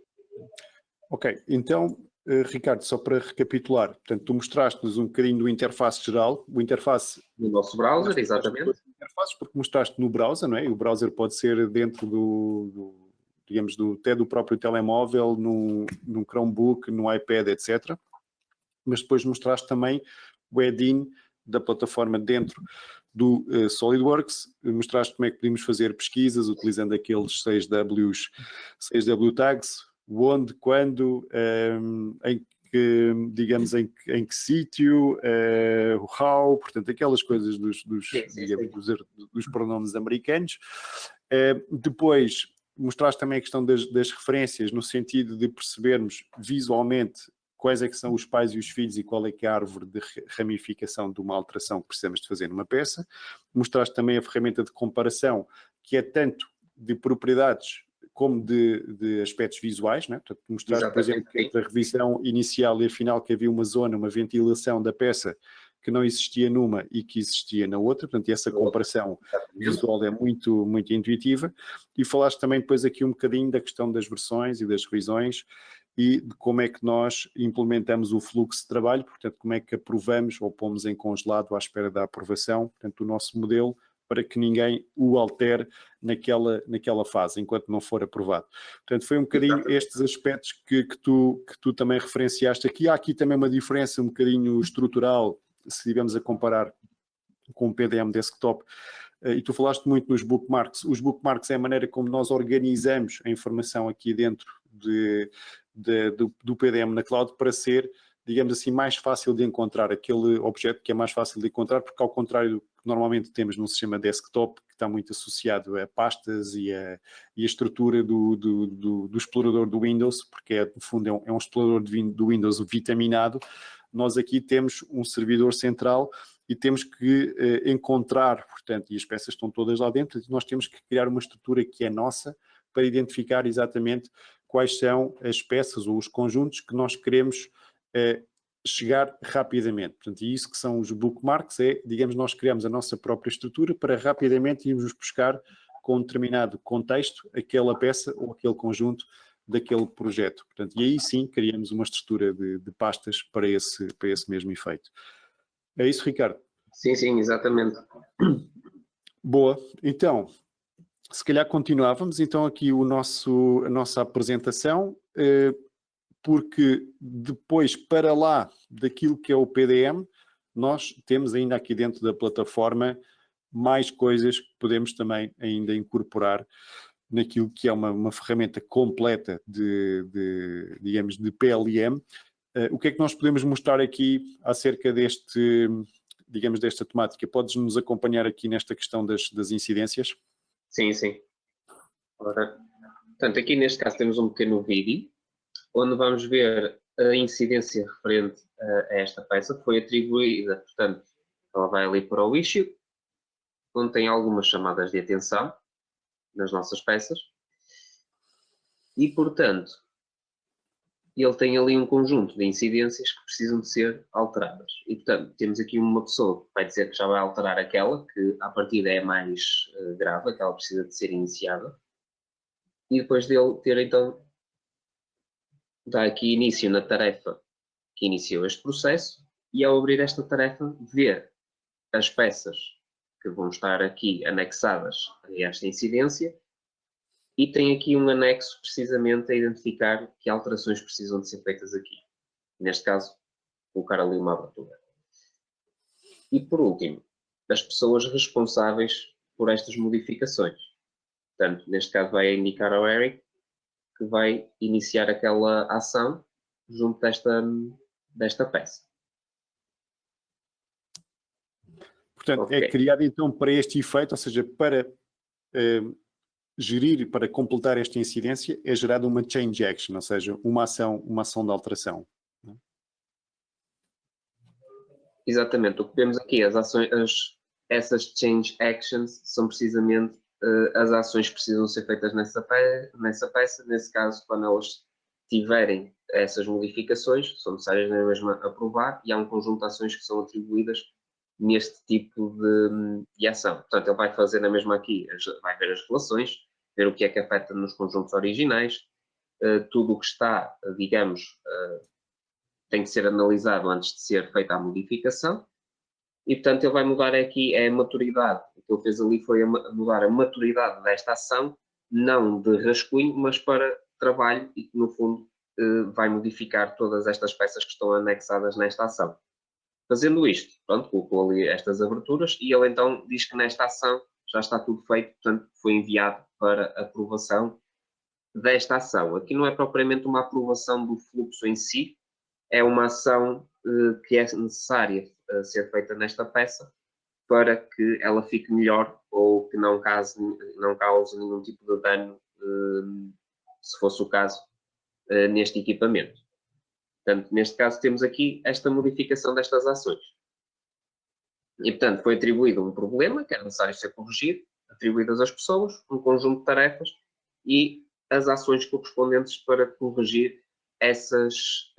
Ok, então, Ricardo, só para recapitular, portanto, tu mostraste-nos um bocadinho do interface geral, o interface... No nosso browser, exatamente. Interfaces, porque mostraste no browser, não é? E o browser pode ser dentro digamos, até do próprio telemóvel, num Chromebook, no iPad, etc. Mas depois mostraste também o add-in da plataforma dentro do SolidWorks, mostraste como é que podemos fazer pesquisas utilizando aqueles 6W tags, onde, quando, em que, digamos, em que sítio, o how, portanto, aquelas coisas dos pronomes americanos. Depois, mostraste também a questão das referências, no sentido de percebermos visualmente quais é que são os pais e os filhos e qual é que é a árvore de ramificação de uma alteração que precisamos de fazer numa peça. Mostraste também a ferramenta de comparação, que é tanto de propriedades como de aspectos visuais, né? Portanto, mostraste, por exemplo, que entre a revisão inicial e a final que havia uma zona, uma ventilação da peça que não existia numa e que existia na outra, portanto, essa comparação visual é muito, muito intuitiva. E falaste também depois aqui um bocadinho da questão das versões e das revisões e de como é que nós implementamos o fluxo de trabalho, portanto, como é que aprovamos ou pomos em congelado à espera da aprovação, portanto, o nosso modelo, para que ninguém o altere naquela fase, enquanto não for aprovado. Portanto, foi um bocadinho estes aspectos que tu também referenciaste aqui. Há aqui também uma diferença um bocadinho estrutural, se estivermos a comparar com o PDM Desktop, e tu falaste muito nos bookmarks. Os bookmarks é a maneira como nós organizamos a informação aqui dentro do PDM na cloud para ser, digamos assim, mais fácil de encontrar aquele objeto que é mais fácil de encontrar, porque ao contrário do que normalmente temos num sistema desktop, que está muito associado a pastas e a estrutura do explorador do Windows, porque no fundo é um explorador do Windows vitaminado, nós aqui temos um servidor central e temos que encontrar, portanto, e as peças estão todas lá dentro, e nós temos que criar uma estrutura que é nossa para identificar exatamente quais são as peças ou os conjuntos que nós queremos chegar rapidamente. Portanto, e isso que são os bookmarks, digamos, nós criamos a nossa própria estrutura para rapidamente irmos buscar com um determinado contexto aquela peça ou aquele conjunto daquele projeto. Portanto, e aí sim criamos uma estrutura de pastas para esse mesmo efeito. É isso, Ricardo? Sim, sim, exatamente. Boa. Então, se calhar continuávamos então aqui a nossa apresentação, porque depois, para lá daquilo que é o PDM, nós temos ainda aqui dentro da plataforma mais coisas que podemos também ainda incorporar naquilo que é uma ferramenta completa digamos, de PLM. O que é que nós podemos mostrar aqui acerca digamos, desta temática? Podes-nos acompanhar aqui nesta questão das incidências? Sim, sim. Ora, portanto, aqui neste caso temos um pequeno vídeo, onde vamos ver a incidência referente a esta peça, que foi atribuída, portanto, ela vai ali para o issue, onde tem algumas chamadas de atenção nas nossas peças, e, portanto, ele tem ali um conjunto de incidências que precisam de ser alteradas. E, portanto, temos aqui uma pessoa que vai dizer que já vai alterar aquela, que à partida é mais grave, aquela precisa de ser iniciada, e depois dele ter, então, dá aqui início na tarefa que iniciou este processo, e ao abrir esta tarefa, ver as peças que vão estar aqui anexadas a esta incidência, e tem aqui um anexo precisamente a identificar que alterações precisam de ser feitas aqui. Neste caso, colocar ali uma abertura. E por último, as pessoas responsáveis por estas modificações. Portanto, neste caso vai indicar ao Eric que vai iniciar aquela ação junto desta peça. Portanto, Okay. É criado então para este efeito, ou seja, para gerir, para completar esta incidência, é gerada uma change action, ou seja, uma ação de alteração. Exatamente. O que vemos aqui, essas change actions são precisamente as ações que precisam ser feitas nessa peça. Nesse caso, quando elas tiverem essas modificações, são necessárias na mesma aprovar, e há um conjunto de ações que são atribuídas neste tipo de ação. Portanto, ele vai fazer na mesma aqui, vai ver as relações, ver o que é que afeta nos conjuntos originais, tudo o que está, digamos, tem que ser analisado antes de ser feita a modificação, e portanto ele vai mudar aqui a maturidade. O que ele fez ali foi mudar a maturidade desta ação, não de rascunho, mas para trabalho, e que no fundo vai modificar todas estas peças que estão anexadas nesta ação. Fazendo isto, pronto, colocou ali estas aberturas, e ele então diz que nesta ação já está tudo feito, portanto foi enviado para aprovação desta ação. Aqui não é propriamente uma aprovação do fluxo em si, é uma ação que é necessária ser feita nesta peça para que ela fique melhor ou que não cause nenhum tipo de dano, se fosse o caso, neste equipamento. Portanto, neste caso temos aqui esta modificação destas ações. E, portanto, foi atribuído um problema que era necessário ser corrigido, atribuídas às pessoas, um conjunto de tarefas e as ações correspondentes para corrigir essas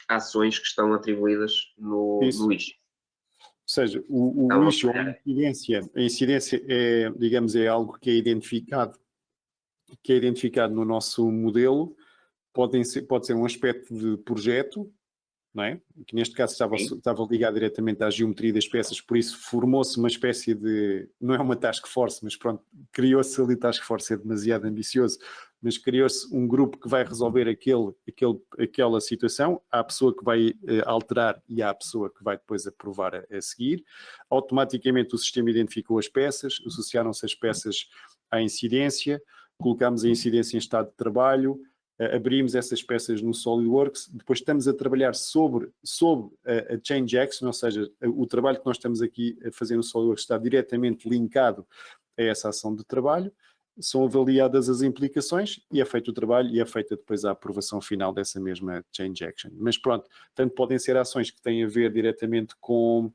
ações que estão atribuídas no issue. Ou seja, o issue, a incidência é, digamos, é algo que é identificado no nosso modelo. Pode ser um aspecto de projeto, não é? Que neste caso estava ligado diretamente à geometria das peças, por isso formou-se uma espécie de, não é uma task force, mas pronto, criou-se ali, task force é demasiado ambicioso, mas criou-se um grupo que vai resolver aquela situação, há a pessoa que vai alterar e há a pessoa que vai depois aprovar a seguir. Automaticamente o sistema identificou as peças, associaram-se as peças à incidência, colocámos a incidência em estado de trabalho, abrimos essas peças no SolidWorks, depois estamos a trabalhar sobre a Change Action, ou seja, o trabalho que nós estamos aqui a fazer no SolidWorks está diretamente linkado a essa ação de trabalho. são avaliadas as implicações e é feito o trabalho e é feita depois a aprovação final dessa mesma change action. Mas pronto, tanto podem ser ações que têm a ver diretamente com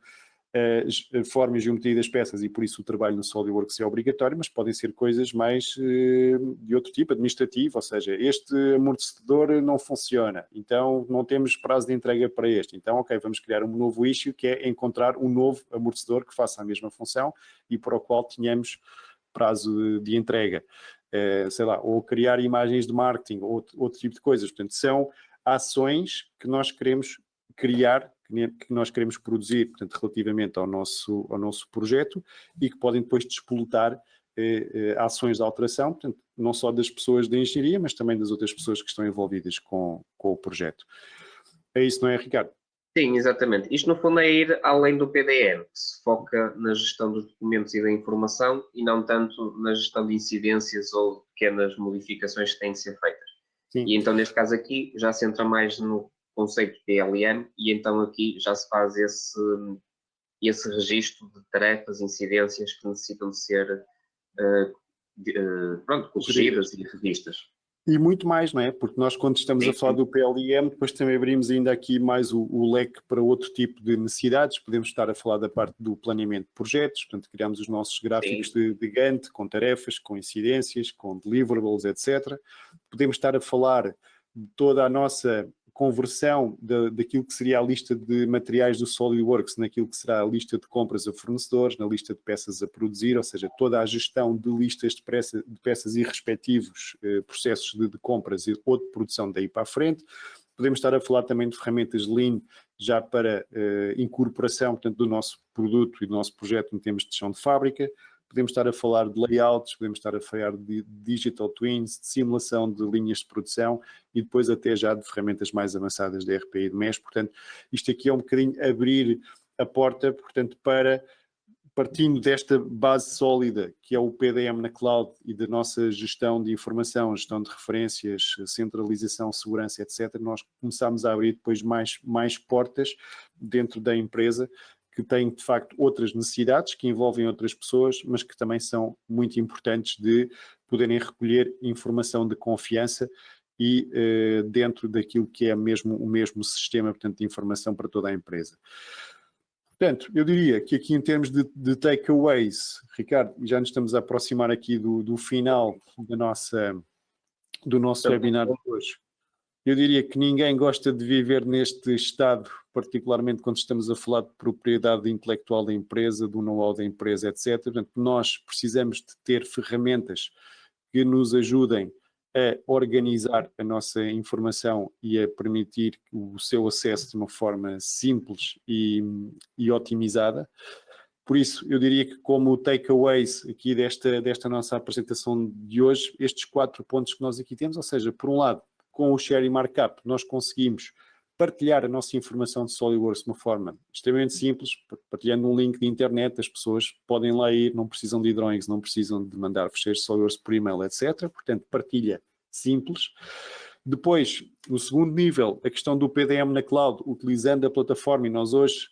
forma e geometria das peças e por isso o trabalho no SolidWorks é obrigatório, mas podem ser coisas mais de outro tipo, administrativo, ou seja, este amortecedor não funciona, então não temos prazo de entrega para este, então ok, vamos criar um novo issue que é encontrar um novo amortecedor que faça a mesma função e para o qual tenhamos prazo de entrega, sei lá, ou criar imagens de marketing, ou outro tipo de coisas, portanto são ações que nós queremos criar, que nós queremos produzir, portanto, relativamente ao nosso projeto e que podem depois despolutar ações de alteração, portanto, não só das pessoas da engenharia, mas também das outras pessoas que estão envolvidas com o projeto. É isso, não é, Ricardo? Sim, exatamente. Isto, no fundo, é ir além do PDM, que se foca na gestão dos documentos e da informação e não tanto na gestão de incidências ou pequenas modificações que têm de ser feitas. Sim. E então, neste caso aqui, já se entra mais no conceito de PLM e então aqui já se faz esse registro de tarefas, incidências que necessitam de ser corrigidas e revistas. E muito mais, não é? Porque nós, quando estamos a falar do PLM, depois também abrimos ainda aqui mais o leque para outro tipo de necessidades. Podemos estar a falar da parte do planeamento de projetos, portanto, criamos os nossos gráficos de Gantt, com tarefas, com incidências, com deliverables, etc. Podemos estar a falar de toda a nossa conversão daquilo que seria a lista de materiais do SolidWorks naquilo que será a lista de compras a fornecedores, na lista de peças a produzir, ou seja, toda a gestão de listas de peças e respectivos processos de compras ou de produção daí para a frente. Podemos estar a falar também de ferramentas Lean já para incorporação, portanto, do nosso produto e do nosso projeto em termos de gestão de fábrica. Podemos estar a falar de layouts, podemos estar a falar de digital twins, de simulação de linhas de produção e depois até já de ferramentas mais avançadas de RP e de MES. Portanto, isto aqui é um bocadinho abrir a porta, portanto, para, partindo desta base sólida, que é o PDM na cloud e da nossa gestão de informação, gestão de referências, centralização, segurança, etc., nós começamos a abrir depois mais portas dentro da empresa que têm, de facto, outras necessidades, que envolvem outras pessoas, mas que também são muito importantes de poderem recolher informação de confiança e dentro daquilo que é mesmo o mesmo sistema, portanto, de informação para toda a empresa. Portanto, eu diria que aqui em termos de takeaways, Ricardo, já nos estamos a aproximar aqui do final do nosso webinar de hoje. Eu diria que ninguém gosta de viver neste estado, particularmente quando estamos a falar de propriedade intelectual da empresa, do know-how da empresa, etc. Portanto, nós precisamos de ter ferramentas que nos ajudem a organizar a nossa informação e a permitir o seu acesso de uma forma simples e otimizada. Por isso, eu diria que como takeaways aqui desta nossa apresentação de hoje, estes 4 pontos que nós aqui temos, ou seja, por um lado, com o Share Markup, nós conseguimos partilhar a nossa informação de SolidWorks de uma forma extremamente simples, partilhando um link de internet, as pessoas podem lá ir, não precisam de drawings, não precisam de mandar fecheiros de SolidWorks por e-mail, etc. Portanto, partilha simples. Depois, no segundo nível, a questão do PDM na cloud, utilizando a plataforma, e nós hoje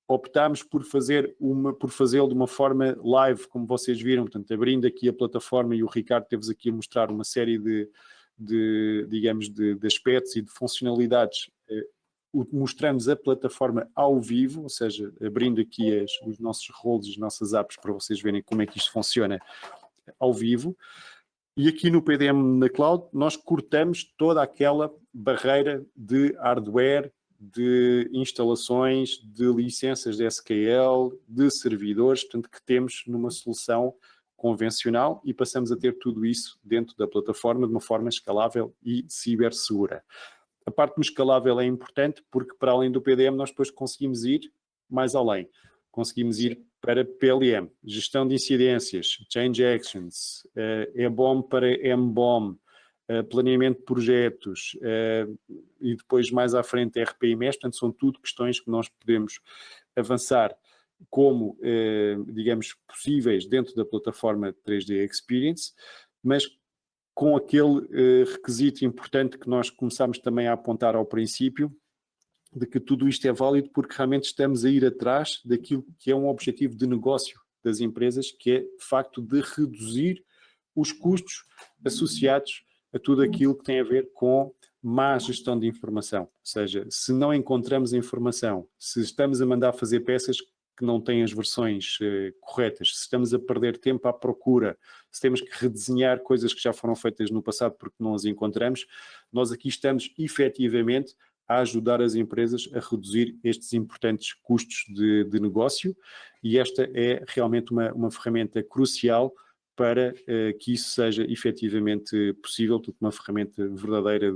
optámos por fazê-lo de uma forma live, como vocês viram, portanto, abrindo aqui a plataforma, e o Ricardo teve aqui a mostrar uma série de aspectos e de funcionalidades, mostramos a plataforma ao vivo, ou seja, abrindo aqui os nossos roles, as nossas apps, para vocês verem como é que isto funciona ao vivo. E aqui no PDM na cloud, nós cortamos toda aquela barreira de hardware, de instalações, de licenças de SQL, de servidores, portanto, que temos numa solução convencional e passamos a ter tudo isso dentro da plataforma de uma forma escalável e cibersegura. A parte do escalável é importante porque, para além do PDM, nós depois conseguimos ir mais além. Conseguimos ir para PLM, gestão de incidências, change actions, EBOM para MBOM, planeamento de projetos e depois mais à frente RP e MES, portanto são tudo questões que nós podemos avançar como, digamos, possíveis dentro da plataforma 3D Experience, mas com aquele requisito importante que nós começámos também a apontar ao princípio, de que tudo isto é válido porque realmente estamos a ir atrás daquilo que é um objetivo de negócio das empresas, que é, de facto, de reduzir os custos associados a tudo aquilo que tem a ver com má gestão de informação. Ou seja, se não encontramos a informação, se estamos a mandar fazer peças que não têm as versões corretas, se estamos a perder tempo à procura, se temos que redesenhar coisas que já foram feitas no passado porque não as encontramos, nós aqui estamos efetivamente a ajudar as empresas a reduzir estes importantes custos de negócio, e esta é realmente uma ferramenta crucial para que isso seja efetivamente possível, uma ferramenta verdadeira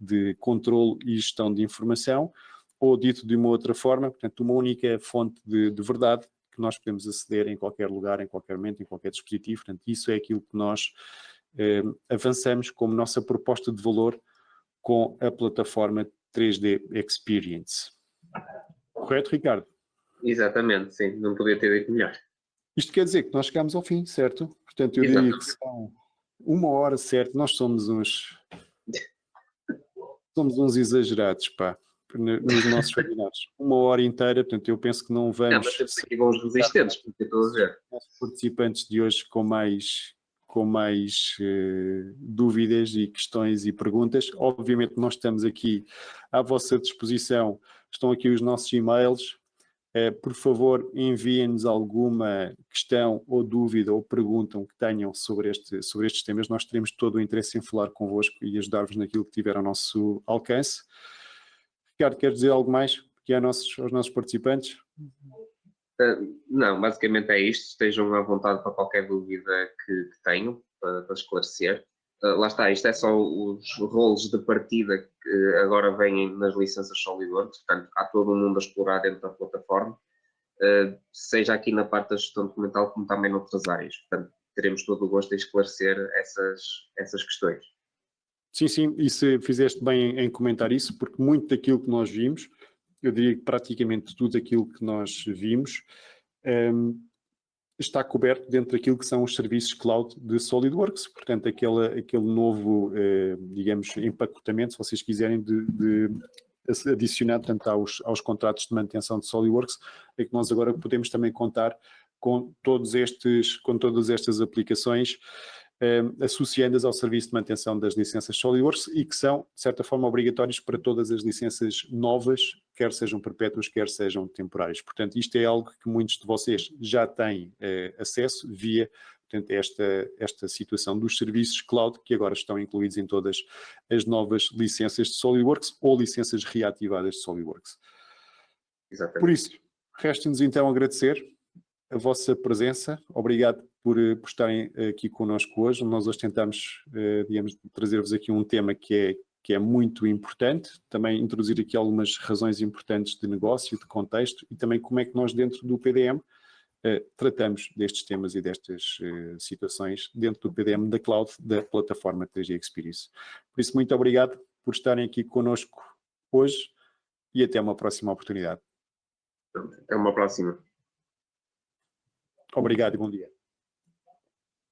de controle e gestão de informação, ou dito de uma outra forma, portanto, uma única fonte de verdade que nós podemos aceder em qualquer lugar, em qualquer momento, em qualquer dispositivo. Portanto, isso é aquilo que nós avançamos como nossa proposta de valor com a plataforma 3D Experience. Correto, Ricardo? Exatamente, sim. Não podia ter dito melhor. Isto quer dizer que nós chegamos ao fim, certo? Portanto, eu diria que são 1 hora, certo? Nós somos uns exagerados, pá, nos nossos webinars. 1 hora inteira, portanto, eu penso que não vamos... Não, mas temos aqui bons resistentes, porque estou a ver. Os participantes de hoje com mais dúvidas e questões e perguntas. Obviamente nós estamos aqui à vossa disposição, estão aqui os nossos e-mails. Por favor, enviem-nos alguma questão ou dúvida ou pergunta que tenham sobre estes temas. Nós teremos todo o interesse em falar convosco e ajudar-vos naquilo que tiver ao nosso alcance. Ricardo, queres dizer algo mais aqui aos nossos participantes? Não, basicamente é isto. Estejam à vontade para qualquer dúvida que tenham, para esclarecer. Lá está, isto é só os rolos de partida que agora vêm nas licenças SolidWorks, portanto, há todo um mundo a explorar dentro da plataforma, seja aqui na parte da gestão documental como também noutras áreas. Portanto, teremos todo o gosto em esclarecer essas questões. Sim, sim, e se fizeste bem em comentar isso, porque muito daquilo que nós vimos, eu diria que praticamente tudo aquilo que nós vimos está coberto dentro daquilo que são os serviços cloud de SolidWorks, portanto, aquele novo, digamos, empacotamento, se vocês quiserem, de adicionar tanto aos contratos de manutenção de SolidWorks, é que nós agora podemos também contar com todas estas aplicações associadas ao serviço de manutenção das licenças SolidWorks e que são, de certa forma, obrigatórios para todas as licenças novas, quer sejam perpétuas, quer sejam temporárias. Portanto, isto é algo que muitos de vocês já têm acesso via, portanto, esta situação dos serviços cloud que agora estão incluídos em todas as novas licenças de SolidWorks ou licenças reativadas de SolidWorks. Exatamente. Por isso, resta-nos então agradecer a vossa presença. Obrigado por estarem aqui connosco hoje. Nós hoje tentamos, digamos, trazer-vos aqui um tema que é muito importante, também introduzir aqui algumas razões importantes de negócio, de contexto e também como é que nós dentro do PDM tratamos destes temas e destas situações dentro do PDM da Cloud, da plataforma 3D Experience. Por isso, muito obrigado por estarem aqui connosco hoje e até uma próxima oportunidade. Até uma próxima. Obrigado e bom dia.